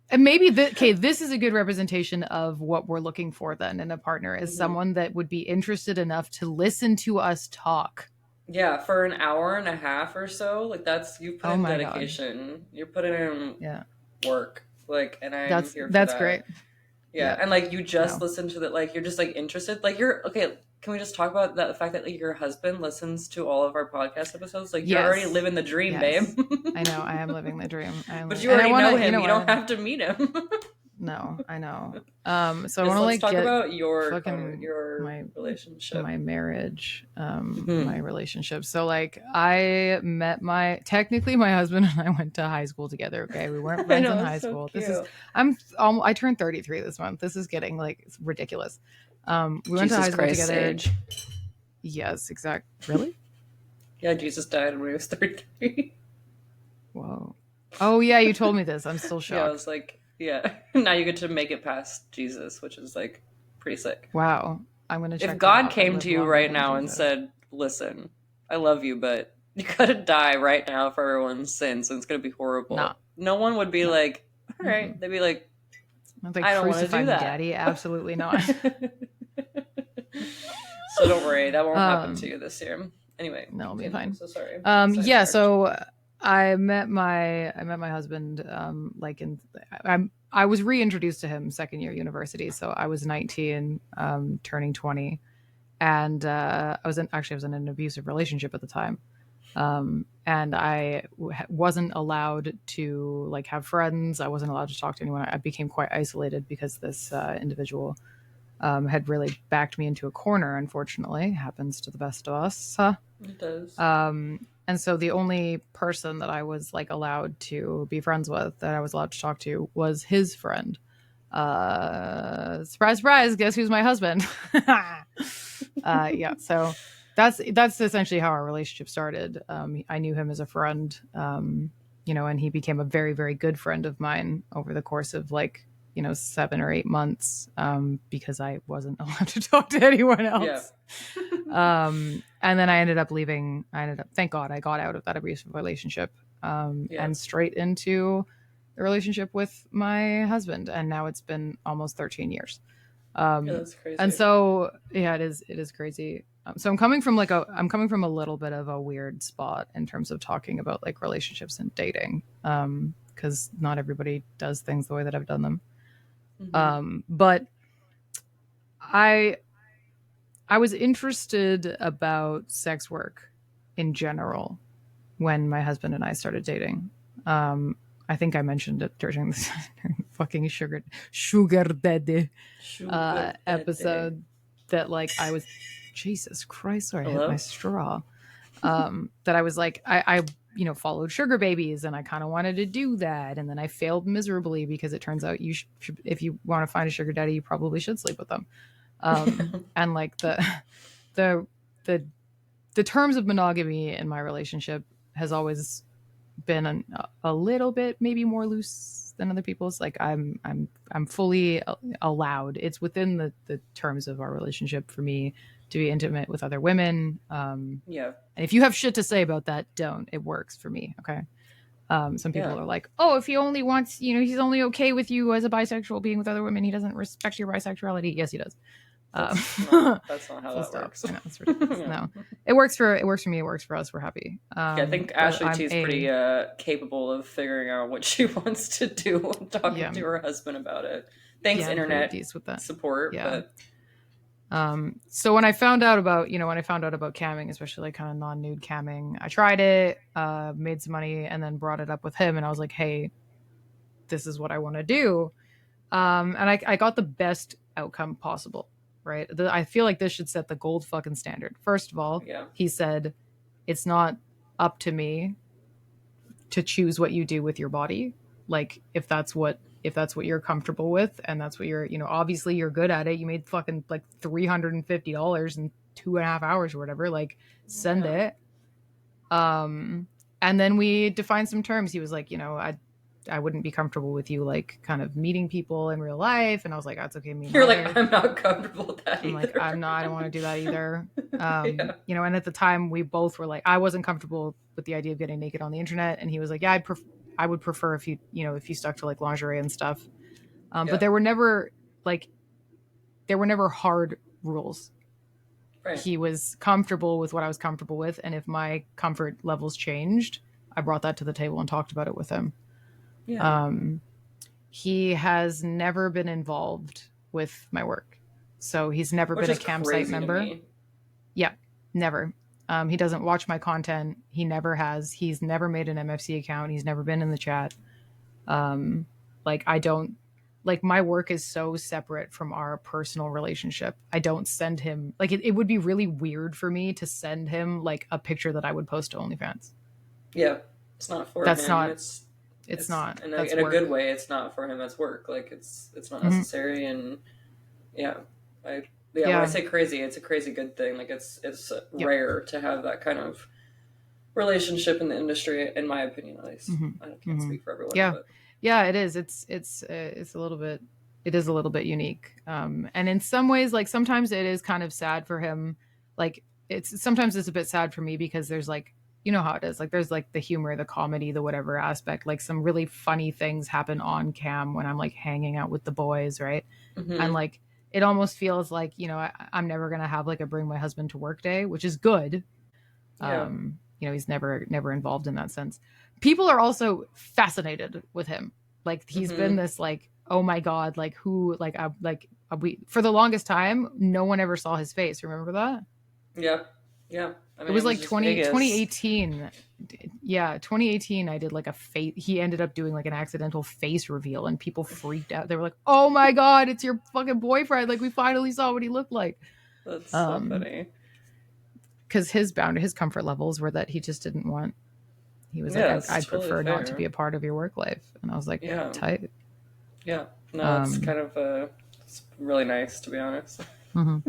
And maybe this is a good representation of what we're looking for then in a partner, is someone that would be interested enough to listen to us talk. Yeah, for an hour and a half or so. Like, that's, you put in dedication. God. You're putting in work. Like, and I'm here for that. That's great. Yeah. And like, you just listen to that, like, you're just like interested. Like, you're okay. Can we just talk about the fact that like your husband listens to all of our podcast episodes? Like, you're already living the dream, babe. I know, I am living the dream. But you already know him. You don't have to meet him. No, I know. So I want to like talk about your relationship, my marriage, my relationship. So like, I met technically my husband and I went to high school together. Okay, we weren't friends in high school. Cute. I turned 33 this month. This is getting like ridiculous. We went to high school together. Age. Yes, exactly. Really? Yeah, Jesus died when he was 33. Whoa. Oh yeah, you told me this. I'm still shocked. Yeah, I was like. Yeah, now you get to make it past Jesus, which is like pretty sick. Wow, I'm gonna check. If God came to you right now and said, "Listen, I love you, but you gotta die right now for everyone's sins, and it's gonna be horrible," no one would be like, "All right." They'd be like, "I don't want to do that, Daddy." Absolutely not. So don't worry, that won't happen to you this year. Anyway, no, it'll be fine. So sorry. Yeah, so. I met my husband I was reintroduced to him second year university, so I was 19 turning 20, and I was in an abusive relationship at the time, and I wasn't allowed to like have friends. I wasn't allowed to talk to anyone. I became quite isolated because this individual had really backed me into a corner. Unfortunately, happens to the best of us. It does. And so the only person that I was like allowed to be friends with, that I was allowed to talk to, was his friend. Surprise, surprise! Guess who's my husband? Yeah. So that's essentially how our relationship started. I knew him as a friend, and he became a very, very good friend of mine over the course of 7 or 8 months, because I wasn't allowed to talk to anyone else. Yeah. And then I ended up leaving. Thank God, I got out of that abusive relationship, and straight into the relationship with my husband. And now it's been almost 13 years. That's crazy. And so, yeah, it is crazy. So I'm coming from a little bit of a weird spot in terms of talking about like relationships and dating, because not everybody does things the way that I've done them. But I was interested about sex work in general when my husband and I started dating. I think I mentioned it during the fucking sugar daddy episode, that like I was, Jesus Christ, sorry, I hit my straw. That I was like, I followed sugar babies, and I kind of wanted to do that, and then I failed miserably, because it turns out if you want to find a sugar daddy, you probably should sleep with them. And like the terms of monogamy in my relationship has always been a little bit maybe more loose than other people's. Like I'm fully allowed. It's within the terms of our relationship for me to be intimate with other women. And if you have shit to say about that, don't. It works for me. Okay. Some people are like, oh, if he only wants, he's only okay with you as a bisexual being with other women, he doesn't respect your bisexuality. Yes, he does. That's not how that works. I know, it's ridiculous. No, it works for me. It works for us. We're happy. I think Ashley T's pretty capable of figuring out what she wants to do and talking to her husband about it. Thanks, internet with that support. Yeah. But... so when I found out about camming, especially like kind of non-nude camming, I tried it, made some money, and then brought it up with him, and I was like, hey, this is what I want to do. And I got the best outcome possible. Right. I feel like this should set the gold fucking standard. First of all, he said, it's not up to me to choose what you do with your body. Like if that's what you're comfortable with, and that's what you're, obviously you're good at it. You made fucking like $350 in 2.5 hours or whatever. Like send it. And then we defined some terms. He was like, I wouldn't be comfortable with you like kind of meeting people in real life. And I was like, that's okay. You're like, I'm not comfortable with that either. Like, I don't want to do that either. And at the time we both were like, I wasn't comfortable with the idea of getting naked on the internet. And he was like, yeah, I would prefer if you stuck to like lingerie and stuff. But there were never hard rules. Right. He was comfortable with what I was comfortable with. And if my comfort levels changed, I brought that to the table and talked about it with him. Yeah. He has never been involved with my work. So he's never been a campsite member. Yeah, never. He doesn't watch my content. He never has. He's never made an MFC account. He's never been in the chat. My work is so separate from our personal relationship. I don't send him, like, it would be really weird for me to send him like a picture that I would post to OnlyFans. Yeah, it's not for him. It's not. In a good way, it's not for him. That's work. Like it's not necessary. And when I say crazy, it's a crazy good thing. Like it's rare to have that kind of relationship in the industry, in my opinion, at least. I can't speak for everyone. Yeah, yeah, it is. It's a little bit. It is a little bit unique. And in some ways, like sometimes it is kind of sad for him. Like sometimes it's a bit sad for me, because there's like, you know how it is. Like there's like the humor, the comedy, the whatever aspect. Like some really funny things happen on cam when I'm like hanging out with the boys, right? And like it almost feels like, I'm never gonna have like a bring my husband to work day, which is good. Yeah. He's never involved in that sense. People are also fascinated with him. Like he's been this like, oh my God, like who, we for the longest time, no one ever saw his face. Remember that? Yeah. Yeah. I It mean, was it was like just Vegas. 2018. Yeah, 2018. I did like a face. He ended up doing like an accidental face reveal, and people freaked out. They were like, "Oh my god, it's your fucking boyfriend! Like, we finally saw what he looked like." That's so Um, funny. because his comfort levels were that he just didn't want. He was like, Yeah, it's I'd totally prefer not to be fair. a part of your work life," and I was like, Yeah. "Tight." Yeah. No, it's Um, kind of it's really nice to be honest. mhm.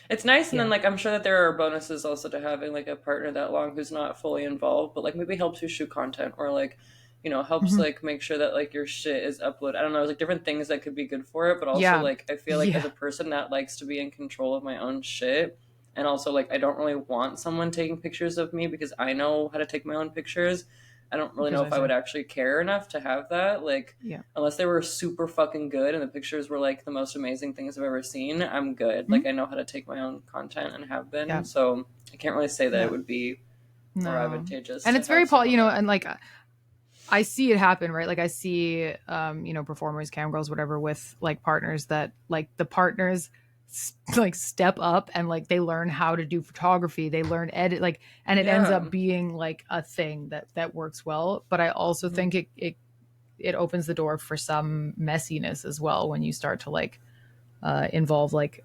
It's nice, and then Yeah. like I'm sure that there are bonuses also to having like a partner that long who's not fully involved, but like maybe helps you shoot content or like, helps Mhm. like make sure that like your shit is uploaded. I don't know, there's like different things that could be good for it, but also Yeah. like I feel like as Yeah. a person that likes to be in control of my own shit, and also like I don't really want someone taking pictures of me because I know how to take my own pictures. I don't really know if I Precisely. would actually care enough to have that. Like, Yeah. unless they were super fucking good and the pictures were like the most amazing things I've ever seen, I'm good. Mhm. Like, I know how to take my own content and have been. Yeah. So I can't really say that it Yeah. would be more No. advantageous And to it's very have someone that. and like I see it happen, right? Like I see, performers, cam girls, whatever, with like partners that like the partners like step up and like they learn how to do photography, they learn edit, like, and it ends Yeah. up being like a thing that works well. But I also Mhm. think it opens the door for some messiness as well when you start to like involve like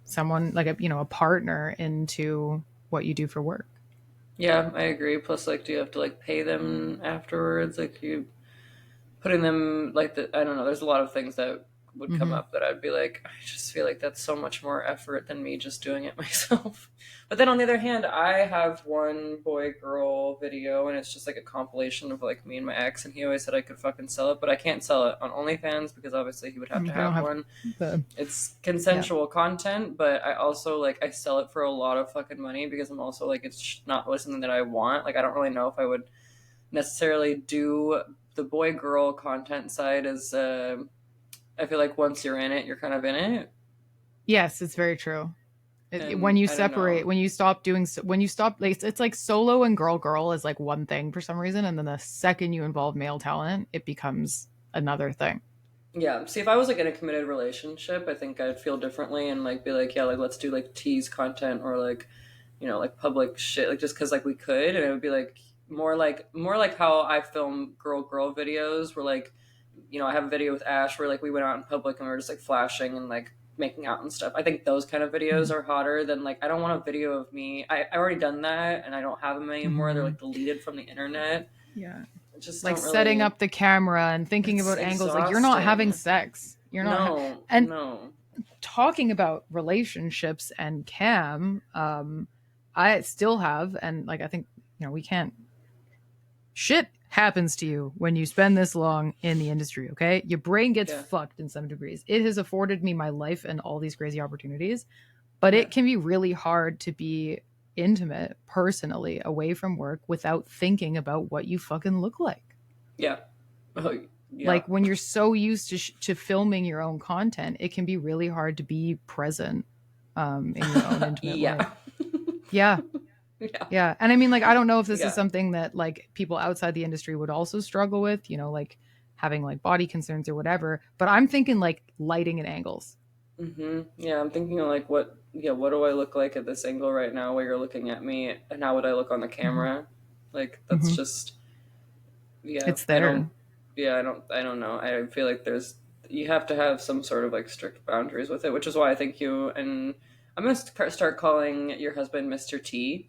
someone like a partner into what you do for work. Yeah, I agree. Plus, like, do you have to like pay them afterwards? Like, you putting them like the I don't know. There's a lot of things that would come Mm-hmm. up that I'd be like, I just feel like that's so much more effort than me just doing it myself. But then on the other hand, I have one boy girl video and it's just like a compilation of like me and my ex, and he always said I could fucking sell it, but I can't sell it on OnlyFans because obviously he would have to They don't have have one. the It's yeah. consensual content, but I also like I sell it for a lot of fucking money because I'm also like it's not really something that I want. Like I don't really know if I would necessarily do the boy girl content side as I feel like once you're in it, you're kind of in it. Yes, it's very true. When And you I don't separate, know. when you stop doing, when you stop, like, it's like solo and girl is like one thing for some reason, and then the second you involve male talent, it becomes another thing. Yeah. See, if I was like in a committed relationship, I think I'd feel differently and like be like, yeah, like let's do like tease content or like, like public shit, like just because like we could, and it would be like more like how I film girl videos, where like, I have a video with Ash where like we went out in public and we were just like flashing and like making out and stuff. I think those kind of videos Mm-hmm. are hotter than like I don't want a video of me. I already done that and I don't have them anymore. They're Mm-hmm. like deleted from the internet. Yeah, I just like don't setting really. up the camera and thinking It's about angles. Like you're not having exhausting. sex. You're not, No, and no. talking about relationships and cam. I still have, and like I think we can't shit happens to you when you spend this long in the industry, okay? Your brain gets Yeah, fucked in some degrees. It has afforded me my life and all these crazy opportunities, but yeah, it can be really hard to be intimate personally away from work without thinking about what you fucking look like. yeah. Oh, yeah, Like when you're so used to filming your own content, it can be really hard to be present in your own intimate life. yeah, Yeah, yeah, yeah. And I mean, like, I don't know if this is yeah. something that like people outside the industry would also struggle with, like having like body concerns or whatever. But I'm thinking like lighting and angles. Yeah, I'm thinking of like what do I look like at this angle right now where you're looking at me, and how would I look on the Hmm. camera? Like that's Hmm. just, yeah. It's I don't, there. yeah, I don't know. I feel like you have to have some sort of like strict boundaries with it, which is why I think you and I'm gonna start calling your husband Mr. T.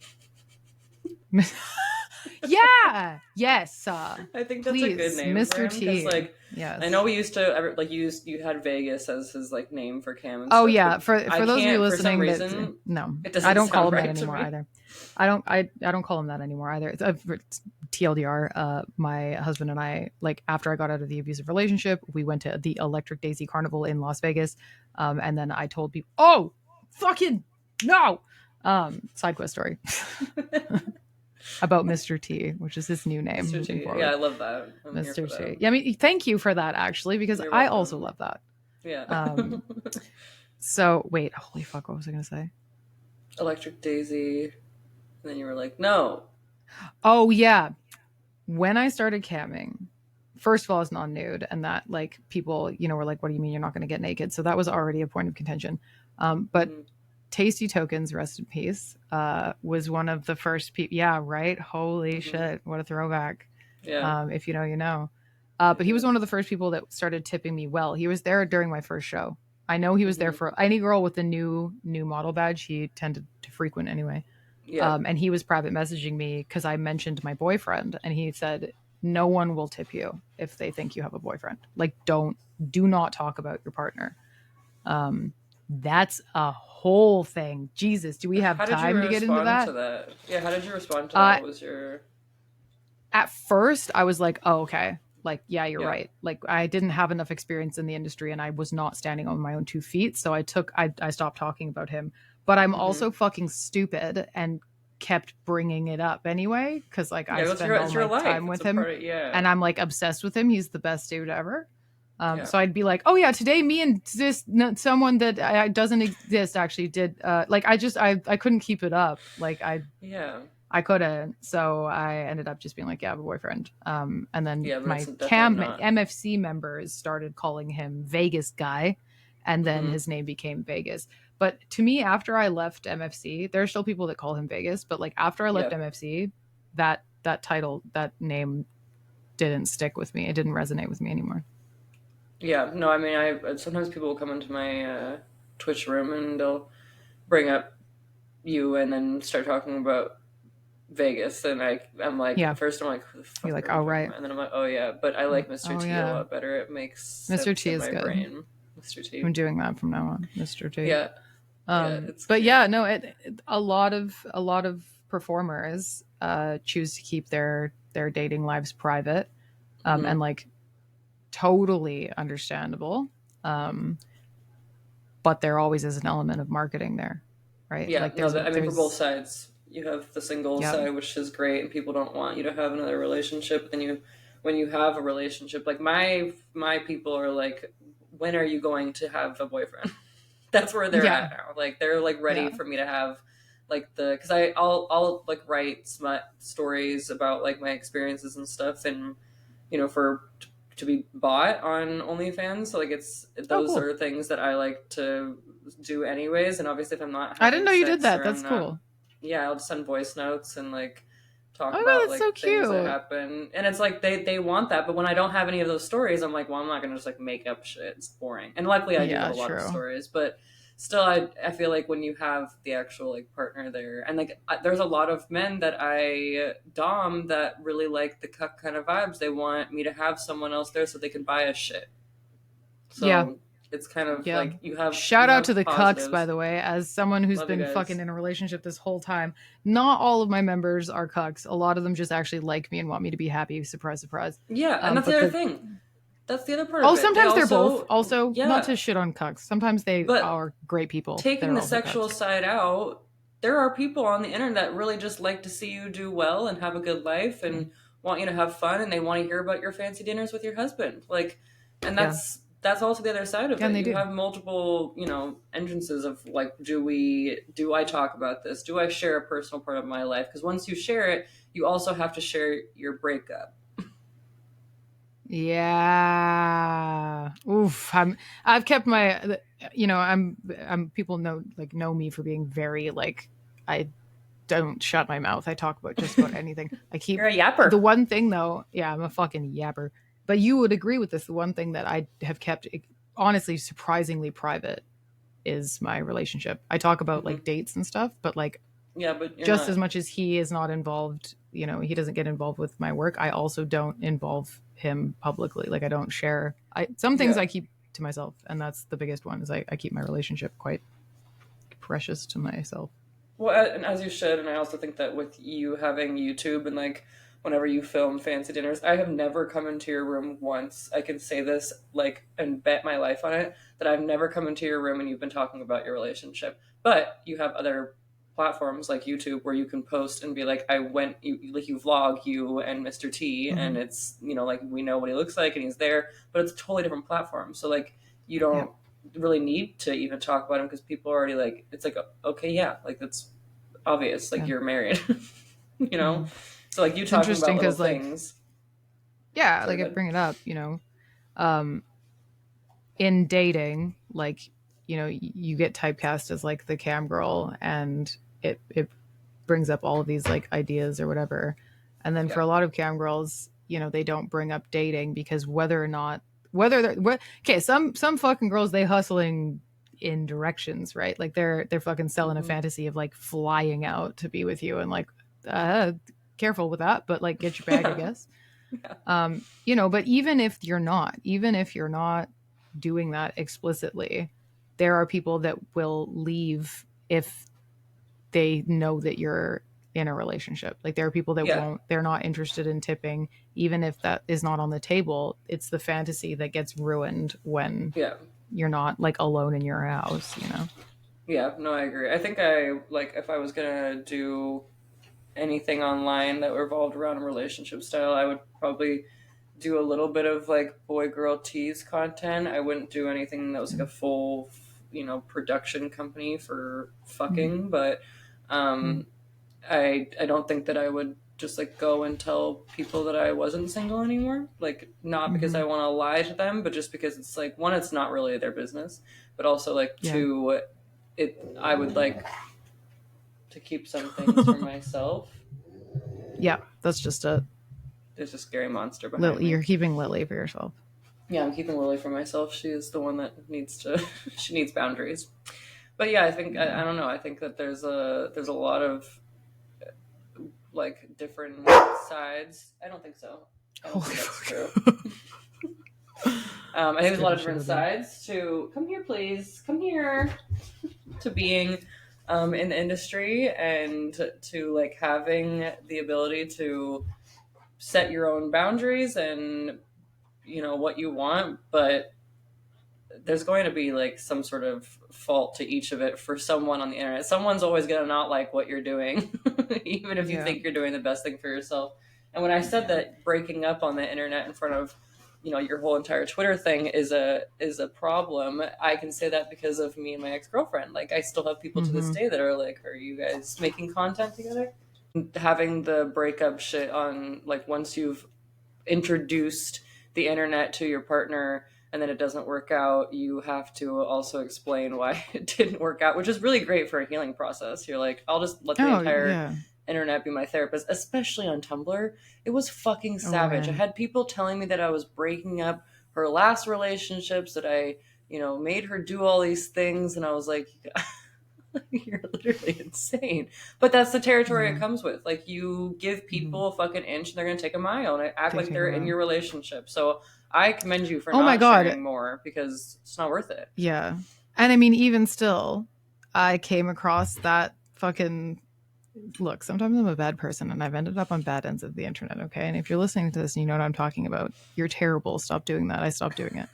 Yeah. Yes. I think that's a good Please, name for Mr. him because T. like I Yes. know we used to like you had Vegas as his like name for Cam and Oh stuff, but yeah, for I those of you can't for some listening that reason no, it I doesn't don't call sound him that right to anymore me. either. I don't call him that anymore either. It's TLDR, my husband and I, like after I got out of the abusive relationship, we went to the Electric Daisy Carnival in Las Vegas, and then I told people, "Oh, fucking no!" Side quest story about Mr. T, which is his new name Mr. moving T. Yeah, forward. I love that. I'm here Mr. for that. T. Yeah, I mean, thank you for that actually, because You're I also welcome. love that. Yeah. Um, so wait, holy fuck, what was I gonna say? Electric Daisy. And then you were like, no. Oh yeah, when I started camming, first of all, it's non-nude, and that like people, were like, "What do you mean you're not going to get naked?" So that was already a point of contention. But Mm-hmm. Tasty Tokens, rest in peace, was one of the first people. Yeah, right. Holy shit, what a throwback. Yeah. If you know, you know. But he was one of the first people that started tipping me well. He was there during my first show. I know he was there for any girl with the new model badge. He tended to frequent anyway. Yeah. And he was private messaging me because I mentioned my boyfriend, and he said, "No one will tip you if they think you have a boyfriend. Like, do not talk about your partner." That's a whole thing. Jesus, do we have How did you time to get into respond that? to that? Yeah, how did you respond to that? What was your... At first, I was like, "Oh, okay." Like, yeah, you're Yeah. right. Like, I didn't have enough experience in the industry, and I was not standing on my own 2 feet. So I stopped talking about him. But I'm also fucking stupid and kept bringing it up anyway because like I Yeah, spend all it's your my life. time It's with a him, part of... Yeah. and I'm like obsessed with him. He's the best dude ever. Yeah. So I'd be like, "Oh yeah, today me and this someone that doesn't exist actually did." Like I couldn't keep it up. Like Yeah. I couldn't. So I ended up just being like, "Yeah, I have a boyfriend." And then Yeah, but it's my definitely not. MFC members started calling him Vegas guy, and then his name became Vegas. But to me, after I left MFC, there are still people that call him Vegas. But like after I left Yeah. MFC, that title, that name, didn't stick with me. It didn't resonate with me anymore. Yeah. No, I mean, I sometimes people will come into my Twitch room and they'll bring up you and then start talking about Vegas, and I'm like, Yeah, at first I'm like, who the fuck you're are like, you "Oh talking right." about? And then I'm like, oh yeah, but I like Mr. Oh T a yeah, lot better. It makes Mr. sense T in is my good. brain. Mr. T. I'm doing that from now on, Mr. T. Yeah. Yeah, it's But cute. yeah, no, a lot of performers choose to keep their dating lives private, and like totally understandable. Um, but there always is an element of marketing there, right? Yeah, Like no, I mean, for both there's sides, you have the single yeah, side, which is great, and people don't want you to have another relationship. But then when you have a relationship, like my people are like, when are you going to have a boyfriend? That's where they're yeah, at now. Like they're like ready yeah. for me to have like because I'll like write smut stories about like my experiences and stuff, and for to be bought on OnlyFans. So like Oh, those cool. are things that I like to do anyways. And obviously, if I'm not I didn't having know you did sex that. or I'm That's not, cool. yeah, I'll just send voice notes and like Oh talk my god, about that's so like things that cute. happen. And it's like they want that, but when I don't have any of those stories, I'm like, well, I'm not gonna just like make up shit. It's boring. And luckily, I do have Yeah, a lot of true. stories, but still, I feel like when you have the actual like partner there, and like there's a lot of men that I dom that really like the cuck kind of vibes. They want me to have someone else there so they can buy us shit. Yeah, So it's kind of yeah. like Shout you out to have the cucks, by positives. the way, as someone who's Love you been guys. fucking in a relationship this whole time. Not all of my members are cucks. A lot of them just actually like me and want me to be happy. Surprise, surprise. Yeah, and that's the But other thing. That's the other part oh, of it. They sometimes they're both. also, Also, not yeah, to shit on cucks. Sometimes they but are great people that taking are the also sexual cucks. side out, there are people on the internet that really just like to see you do well and have a good life Yeah, and want you to have fun, and they want to hear about your fancy dinners with your husband. Like, and yeah, that's also the other side of yeah, and it. they You do. have multiple, entrances of like, do I talk about this? Do I share a personal part of my life? Because once you share it, you also have to share your breakup. Yeah. Oof. I've kept my. I'm. People know me for being very like. I don't shut my mouth. I talk about just about anything. I keep You're a the yapper. one thing though. Yeah, I'm a fucking yapper. But you would agree with this. The one thing that I have kept honestly surprisingly private is my relationship. I talk about Hmm. like dates and stuff, but like Yeah, but you're just not. as much as he is not involved, he doesn't get involved with my work. I also don't involve him publicly. Like I don't share. Some things Yeah. I keep to myself, and that's the biggest one. Is I keep my relationship quite precious to myself. Well, and as you should, and I also think that with you having YouTube and like whenever you film fancy dinners, I have never come into your room once. I can say this like and bet my life on it that I've never come into your room and you've been talking about your relationship. But you have other platforms like YouTube where you can post and be like, I went, you vlog you and Mr. T, Mm-hmm. and it's like we know what he looks like and he's there, but it's a totally different platform. So like you Yeah. don't really need to even talk about him because people are already like, it's like, okay, yeah, like that's obvious, like Yeah. you're married. you know Mm-hmm. so like you It's talking about interesting little because like things. yeah, Sorry, like I good. bring it up. Um, in dating, like you know, you get typecast as like the cam girl, and it brings up all of these like ideas or whatever. And then for a lot of cam girls, you know, they don't bring up dating because whether or not whether they're okay, some fucking girls, they hustling in directions, right? Like they're fucking selling a fantasy of like flying out to be with you, and like careful with that, but like get your bag, I guess. You know, but even if you're not doing that explicitly, there are people that will leave if they know that you're in a relationship. Like there are people that won't, they're not interested in tipping, even if that is not on the table. It's the fantasy that gets ruined when you're not like alone in your house, you know? Yeah, no, I agree. I think I, like, if I was gonna do anything online that revolved around a relationship style, I would probably do a little bit of like boy girl tease content. I wouldn't do anything that was like a full, you know, production company for fucking, but I don't think that I would just like go and tell people that I wasn't single anymore. Like not because I want to lie to them, but just because it's like, one, it's not really their business, but also like two, I would like to keep some things for myself. Yeah, that's just a. There's a scary monster behind me. You're keeping Lily for yourself. Yeah, I'm keeping Lily for myself. She is the one that needs to. She needs boundaries. But yeah, I think I don't know. I think that there's a lot of like different sides. I don't think so. I don't think that's true. I think there's a lot of different sides to come here, please. Come here to being in the industry and to like having the ability to set your own boundaries and you know what you want, but there's going to be like some sort of fault to each of it for someone on the internet. Someone's always going to not like what you're doing, even if you think you're doing the best thing for yourself. And when I said that breaking up on the internet in front of, you know, your whole entire Twitter thing is a problem, I can say that because of me and my ex-girlfriend. Like I still have people to this day that are like, are you guys making content together? Having the breakup shit on, like, once you've introduced the internet to your partner and then it doesn't work out, you have to also explain why it didn't work out, which is really great for a healing process. You're like, I'll just let the entire internet be my therapist, especially on Tumblr. It was fucking savage. I had people telling me that I was breaking up her last relationships, that I, you know, made her do all these things, and I was like, you're literally insane. But that's the territory it comes with. Like, you give people a fucking inch and they're going to take a mile and act like they're in your relationship. So I commend you for not sharing more, because it's not worth it. Yeah. And I mean, even still, I came across that fucking... Look, sometimes I'm a bad person and I've ended up on bad ends of the internet, okay? And if you're listening to this and you know what I'm talking about, you're terrible. Stop doing that. I stopped doing it.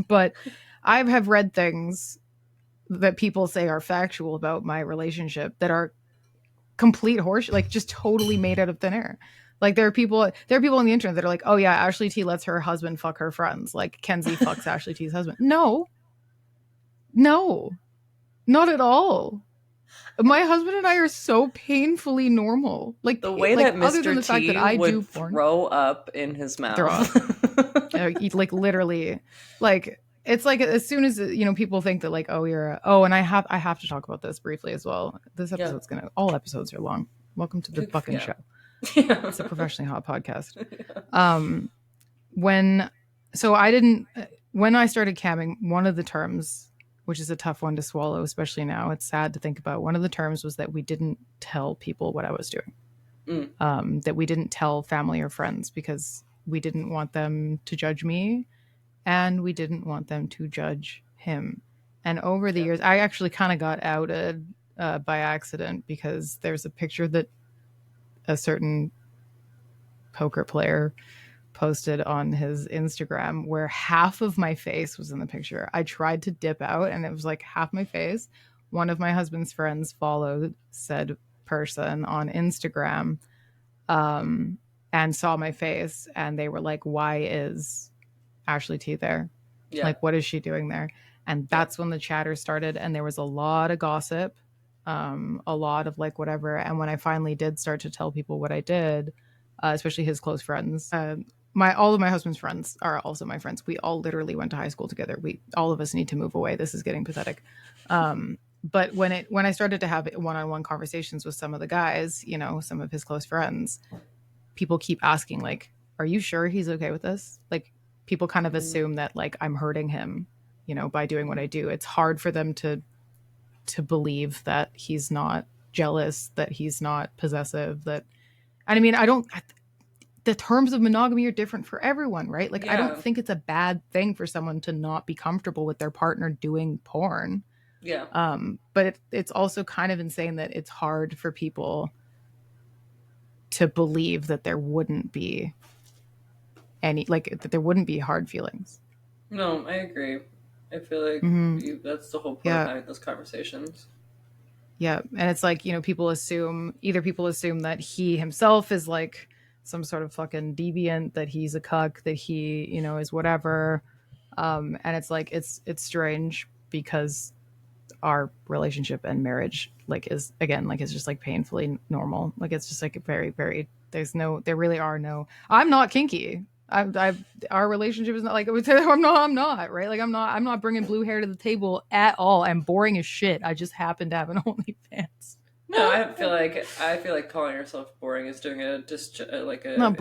But I have read things that people say are factual about my relationship that are complete horseshit, like just totally made out of thin air. Like there are people on the internet that are like, oh yeah, Ashley T lets her husband fuck her friends. Like Kenzie fucks Ashley T's husband. No, not at all. My husband and I are so painfully normal. Like the way that Mr. Other than the T fact that I would do porn, throw up in his mouth. Like literally, like it's like as soon as you know people think that like, oh, and I have to talk about this briefly as well. This episode's all episodes are long. Welcome to the fucking show. It's a professionally hot podcast. When I started camming, one of the terms, which is a tough one to swallow, especially now, it's sad to think about. One of the terms was that we didn't tell people what I was doing. That we didn't tell family or friends because we didn't want them to judge me and we didn't want them to judge him. And over the years, I actually kind of got outed by accident, because there's a picture that a certain poker player posted on his Instagram where half of my face was in the picture. I tried to dip out and it was like half my face. One of my husband's friends followed said person on Instagram and saw my face, and they were like, why is Ashley T there? Like, what is she doing there? And that's when the chatter started, and there was a lot of gossip, a lot of like whatever. And when I finally did start to tell people what I did, especially his close friends, all of my husband's friends are also my friends. We all literally went to high school together. All of us need to move away. This is getting pathetic. But when I started to have one-on-one conversations with some of the guys, you know, some of his close friends, people keep asking, like, are you sure he's okay with this? Like, people kind of assume that, like, I'm hurting him, you know, by doing what I do. It's hard for them to believe that he's not jealous, that he's not possessive, and I mean, the terms of monogamy are different for everyone, right? Like, I don't think it's a bad thing for someone to not be comfortable with their partner doing porn. Yeah. But it's also kind of insane that it's hard for people to believe that there wouldn't be that there wouldn't be hard feelings. No, I agree. I feel like that's the whole point of having those conversations. Yeah. And it's like, you know, people assume that he himself is like some sort of fucking deviant, that he's a cuck, that he, you know, is whatever. And it's like, it's strange because our relationship and marriage, like, is, again, like, it's just like painfully normal. Like, it's just like very, very, there really are no, I'm not kinky. Our relationship is not like, I'm not right. Like, I'm not bringing blue hair to the table at all. I'm boring as shit. I just happen to have an OnlyFans. No, I feel like calling yourself boring is doing it's not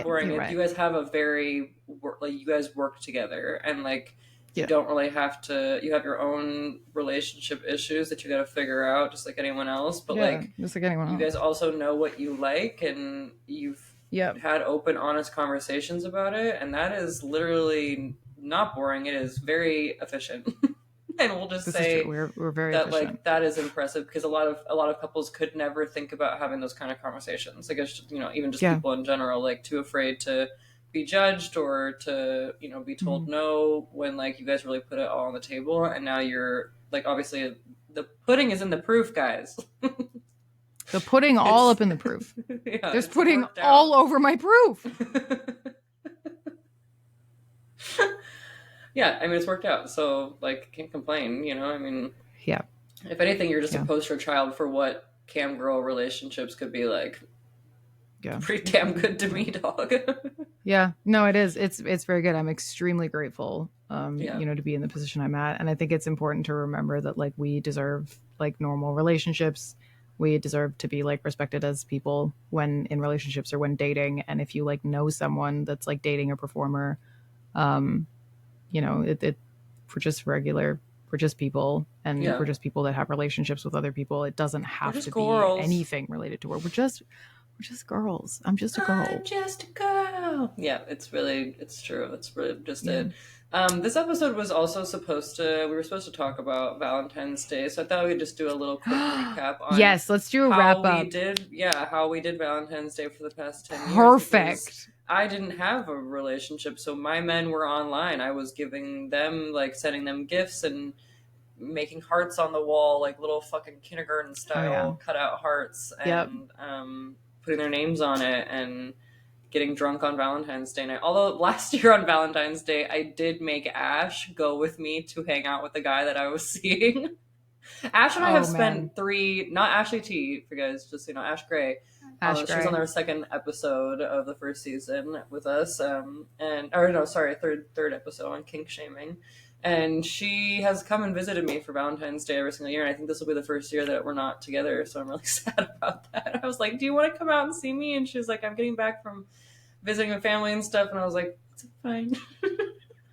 boring. You're right. You guys have you guys work together, and like, you don't really have to, you have your own relationship issues that you got to figure out just like anyone else, but just like anyone else. You guys also know what you like, and you've had open, honest conversations about it, and that is literally not boring. It is very efficient. And we'll just say we're very that efficient. Like, that is impressive, because a lot of couples could never think about having those kind of conversations. Like, it's just, you know, even just people in general, like, too afraid to be judged or to, you know, be told no, when like you guys really put it all on the table. And now you're like, obviously the pudding is in the proof, guys. The pudding all up in the proof. There's pudding all over my proof. Yeah, I mean, it's worked out, so like, can't complain, you know. I mean, if anything, you're just a poster child for what cam girl relationships could be like. Pretty damn good to me, dog. No, it is. It's very good. I'm extremely grateful, you know, to be in the position I'm at. And I think it's important to remember that, like, we deserve like normal relationships. We deserve to be like respected as people when in relationships or when dating. And if you like know someone that's like dating a performer, you know, we're just people, and we're just people that have relationships with other people. It doesn't have to be anything related to work. We're just girls. I'm just a girl. I'm just a girl. Yeah, it's true. It's really just it. This episode was also we were supposed to talk about Valentine's Day, so I thought we'd just do a little quick recap on let's do a wrap up. How we did Valentine's Day for the past 10 years. Perfect. I didn't have a relationship, so my men were online. I was giving them, like, sending them gifts and making hearts on the wall, like little fucking kindergarten style cutout hearts, and putting their names on it, and getting drunk on Valentine's Day night. Although last year on Valentine's Day, I did make Ash go with me to hang out with the guy that I was seeing. Ash and I have spent not Ashley T, for you guys, just, you know, Ash Gray. She was on our second episode of the first season with us, third episode on kink shaming. And she has come and visited me for Valentine's Day every single year, and I think this will be the first year that we're not together, so I'm really sad about that. I was like, do you want to come out and see me? And she was like, I'm getting back from visiting my family and stuff, and I was like, it's fine.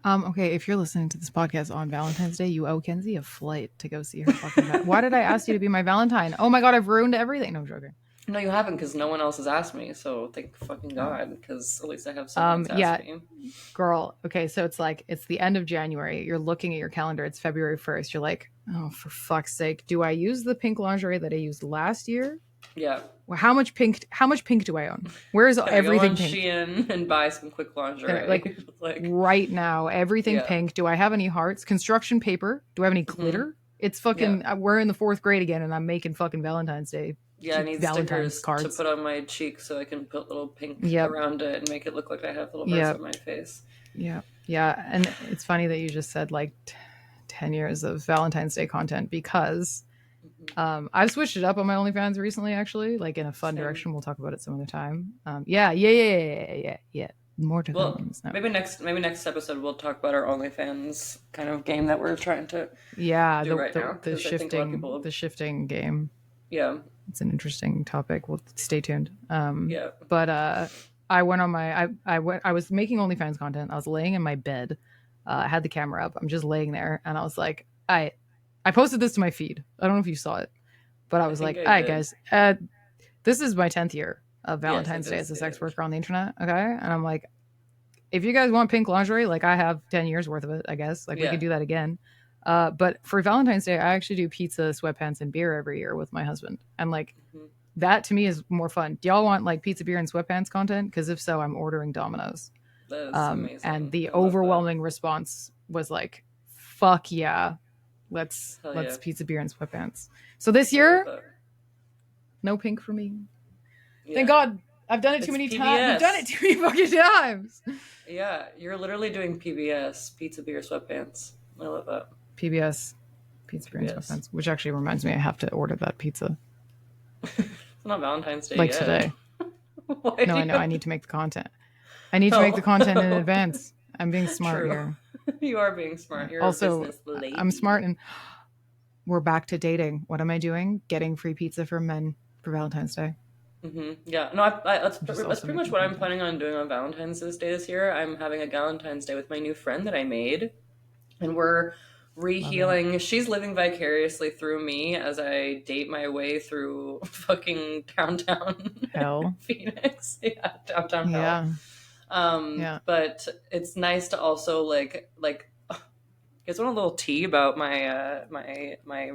Okay, if you're listening to this podcast on Valentine's Day, you owe Kenzie a flight to go see her fucking Why did I ask you to be my Valentine? Oh my god, I've ruined everything. No, I'm joking. No, you haven't, because no one else has asked me, so thank fucking God, because at least I have someone to ask me. Girl, okay, so it's like, it's the end of January, you're looking at your calendar, it's February 1st, you're like, oh, for fuck's sake, do I use the pink lingerie that I used last year? Yeah. Well, how much pink do I own? Where is everything pink? Shein and buy some quick lingerie. Like right now, everything pink. Do I have any hearts? Construction paper? Do I have any glitter? It's fucking, we're in the 4th grade again, and I'm making fucking Valentine's Day. Yeah, I need Valentine's stickers cards to put on my cheek so I can put little pink around it and make it look like I have little birds on my face. Yeah. And it's funny that you just said like 10 years of Valentine's Day content, because I've switched it up on my OnlyFans recently, actually, like in a fun Same. direction. We'll talk about it some other time. Yeah. More to come Well, on this now. maybe next episode we'll talk about our OnlyFans kind of game that we're trying to Yeah, do right now, the because I think a lot of people, shifting game. yeah, It's an interesting topic. We'll stay tuned. yeah, But I went on my I was making OnlyFans content. I was laying in my bed. I had the camera up. I'm just laying there, and I was like, I posted this to my feed. I don't know if you saw it, but I I was think like, I all right, did. guys, this is my 10th year of Yes, I Valentine's Day did as a see sex it. worker on the internet. Okay, and I'm like, if you guys want pink lingerie, like I have 10 years worth of it, I guess. Like we could Yeah. do that again. But for Valentine's Day, I actually do pizza, sweatpants, and beer every year with my husband. And like Hmm. that to me is more fun. Do y'all want like pizza, beer, and sweatpants content? Because if so, I'm ordering Domino's. That is And amazing. the I love that. overwhelming response was like, "Fuck yeah, Hell yeah. let's pizza, beer, and sweatpants." So this I love year, that. no pink for me. Thank Yeah. God. I've done it too It's many times. We've done it PBS. too many fucking times. Yeah, you're literally doing PBS, pizza, beer, sweatpants. I love that. PBS, pizza, beer, and PBS. sweatpants, which actually reminds me I have to order that pizza It's not Valentine's Day like yet. today. Why No, do I you know. I have need to? to make the content. I need to make the content in Oh, advance. I'm being smart true. here. You are being smart. You're a Also, business I'm smart lady. and we're back to dating. What am I doing? Getting free pizza from men for Valentine's Day. Yeah, no, I'm just that's also pretty much making what I'm content. planning on doing on Valentine's Day this year. I'm having a Valentine's Day with my new friend that I made, and we're Love that. rehealing. She's living vicariously through me as I date my way through fucking downtown Hell. Phoenix. Yeah, downtown hell. Yeah. Yeah. But it's nice to also like guys want a little tea about my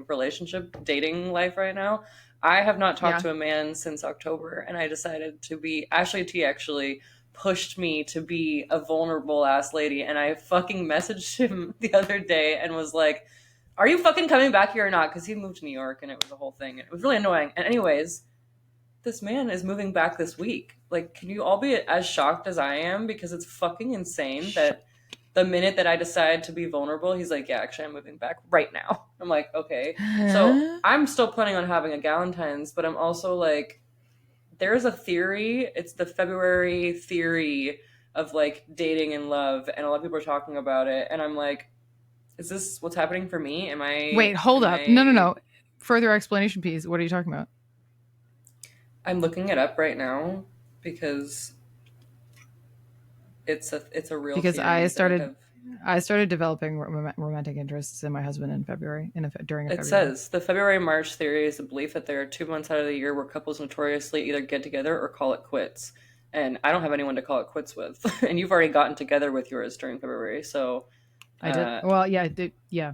relationship dating life right now. I have not talked Yeah. to a man since October, and I decided to be Ashley T actually pushed me to be a vulnerable ass lady, and I fucking messaged him the other day and was like, "Are you fucking coming back here or not?" Because he moved to New York, and it was a whole thing. It was really annoying. And anyways, this man is moving back this week. Like, can you all be as shocked as I am? Because it's fucking insane Shut. that the minute that I decide to be vulnerable, he's like, yeah, actually, I'm moving back right now. I'm like, okay. So Huh? I'm still planning on having a Galentine's, but I'm also like, there's a theory. It's the February theory of like dating and love, and a lot of people are talking about it. And I'm like, is this what's happening for me? Am Wait, I hold am up. No, no, I no. Further explanation, please. What are you talking about? I'm looking it up right now because it's a real Because theory that I have. I started developing romantic interests in my husband in February, during a It February. says the February March theory is the belief that there are 2 months out of the year where couples notoriously either get together or call it quits. And I don't have anyone to call it quits with. And you've already gotten together with yours during February. So, I did. uh, Well, yeah, yeah,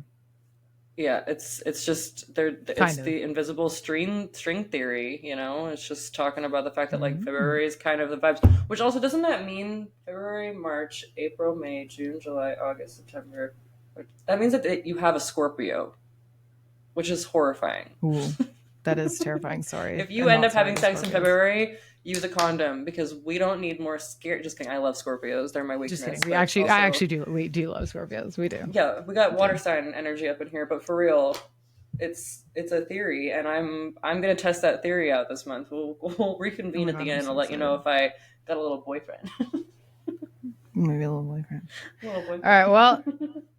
yeah, it's just there. It's kind of. the invisible string theory. It's just talking about the fact that like Mm. February is kind of the vibes. Which also doesn't that mean February, March, April, May, June, July, August, September. That means that you have a Scorpio, which is horrifying. Ooh, that is terrifying. Sorry, If you and end not up sorry having to sex in Scorpios. February, use a condom because we don't need more scare. Just kidding. I love Scorpios. They're my Just kidding. weakness. But I also, actually do. We do love Scorpios. We do. yeah, we got We water do. sign energy up in here. But for real, it's a theory, and I'm gonna test that theory out this month. We'll Oh reconvene my at god, the I'm end. I'll so let you know excited. if I got a little boyfriend. Maybe a little boyfriend. A little All right. boyfriend. Well,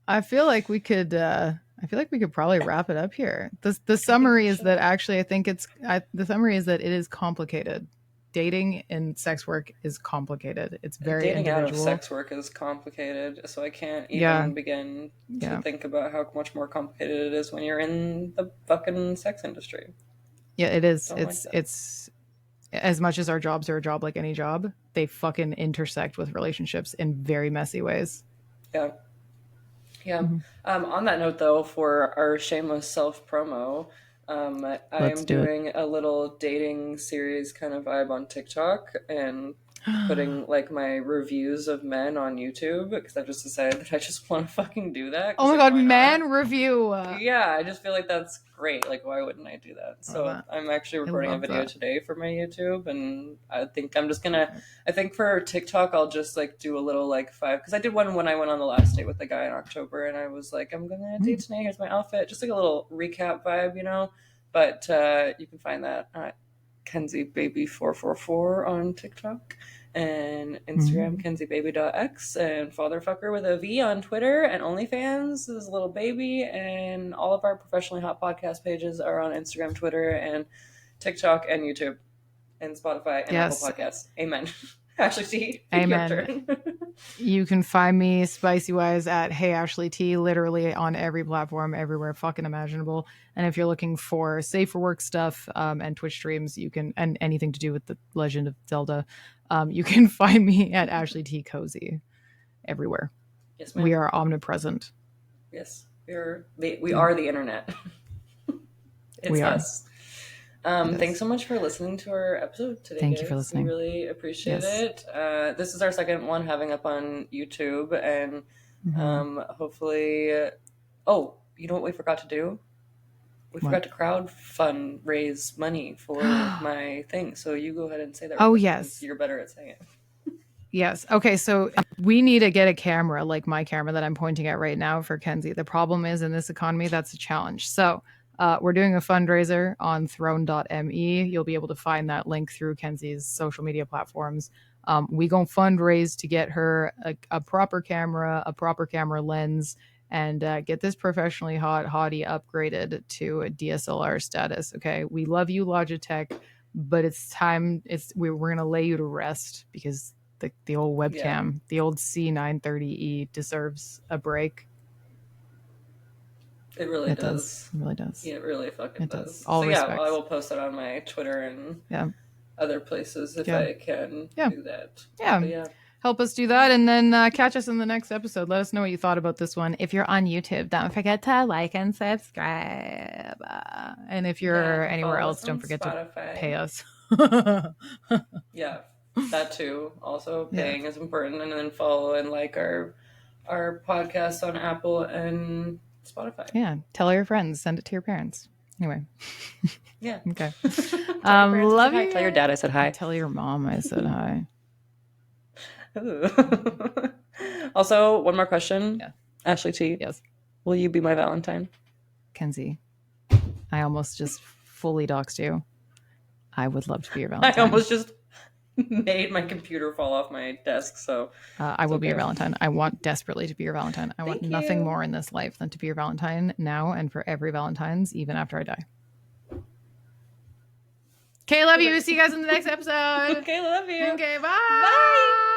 I feel like we could. I feel like we could probably wrap it up here. The I think we summary is that should. actually I think the summary is that it is complicated. Dating and sex work is complicated. It's very Dating out of individual. sex work is complicated, so I can't Yeah. even begin to Yeah. think about how much more complicated it is when you're in the fucking sex industry. Yeah, it is. Don't like that. It's as much as our jobs are a job like any job, they fucking intersect with relationships in very messy ways. Yeah. Yeah. Mm-hmm. On that note, though, for our shameless self promo, I Let's am do it. doing a little dating series kind of vibe on TikTok and putting like my reviews of men on YouTube because I've just decided that I just want to fucking do that Oh because my like god, why not? man review. Yeah, I just feel like that's great. Like, why wouldn't I do that? I love So that. I'm actually I recording a love video that. today for my YouTube, and I think I'm just gonna. Perfect. I think for TikTok, I'll just like do a little like five because I did one when I went on the last date with the guy in October, and I was like, I'm gonna date tonight. Here's my outfit, just like a little recap vibe, But you can find that at Kenzie Baby 444 on TikTok and Instagram, kenziebaby.x, and fatherfucker with a V on Twitter, and OnlyFans is little baby, and all of our professionally hot podcast pages are on Instagram, Twitter, and TikTok, and YouTube, and Spotify, and Apple Podcasts. Amen. Ashley T, amen. Your turn. You can find me spicy wise at Hey Ashley T, literally on every platform, everywhere fucking imaginable. And if you're looking for safe for work stuff and Twitch streams, you can, and anything to do with the Legend of Zelda, you can find me at Ashley T Cozy everywhere. Yes, ma'am. We are omnipresent. Yes, we are the internet. It's us. Thanks so much for listening to our episode today. Thank you for listening. We really appreciate it. This is our second one having up on YouTube, and hopefully, you know what we forgot to do? We forgot to fundraise money for my thing. So you go ahead and say that. Oh, yes. You're better at saying it. Yes. Okay. So we need to get a camera like my camera that I'm pointing at right now for Kenzie. The problem is in this economy, that's a challenge. So we're doing a fundraiser on throne.me. You'll be able to find that link through Kenzie's social media platforms. We gonna fundraise to get her a proper camera lens, and get this professionally hottie upgraded to a DSLR status. Okay. We love you, Logitech, but it's time. We're gonna lay you to rest because the old webcam, the old C930E deserves a break. It really does. It really does. Yeah, it really fucking does. All respects. I will post it on my Twitter and other places if I can do that. Yeah. Help us do that, and then catch us in the next episode. Let us know what you thought about this one. If you're on YouTube, don't forget to like and subscribe. And if you're anywhere else, don't forget Spotify. To pay us. Yeah, that too. Also, paying is important. And then follow and like our podcast on Apple and Spotify. Yeah, tell your friends, send it to your parents. Anyway. Yeah. Okay. Love you. Tell your dad I said hi. Tell your mom I said hi. Also, one more question. Yeah. Ashley T. Yes. Will you be my Valentine? Kenzie, I almost just fully doxed you. I would love to be your Valentine. I almost just made my computer fall off my desk, so I will be your Valentine. I want desperately to be your Valentine. I want nothing more in this life than to be your Valentine now and for every Valentine's, even after I die. Okay, love you. See you guys in the next episode. Okay, love you. Okay, bye. Bye.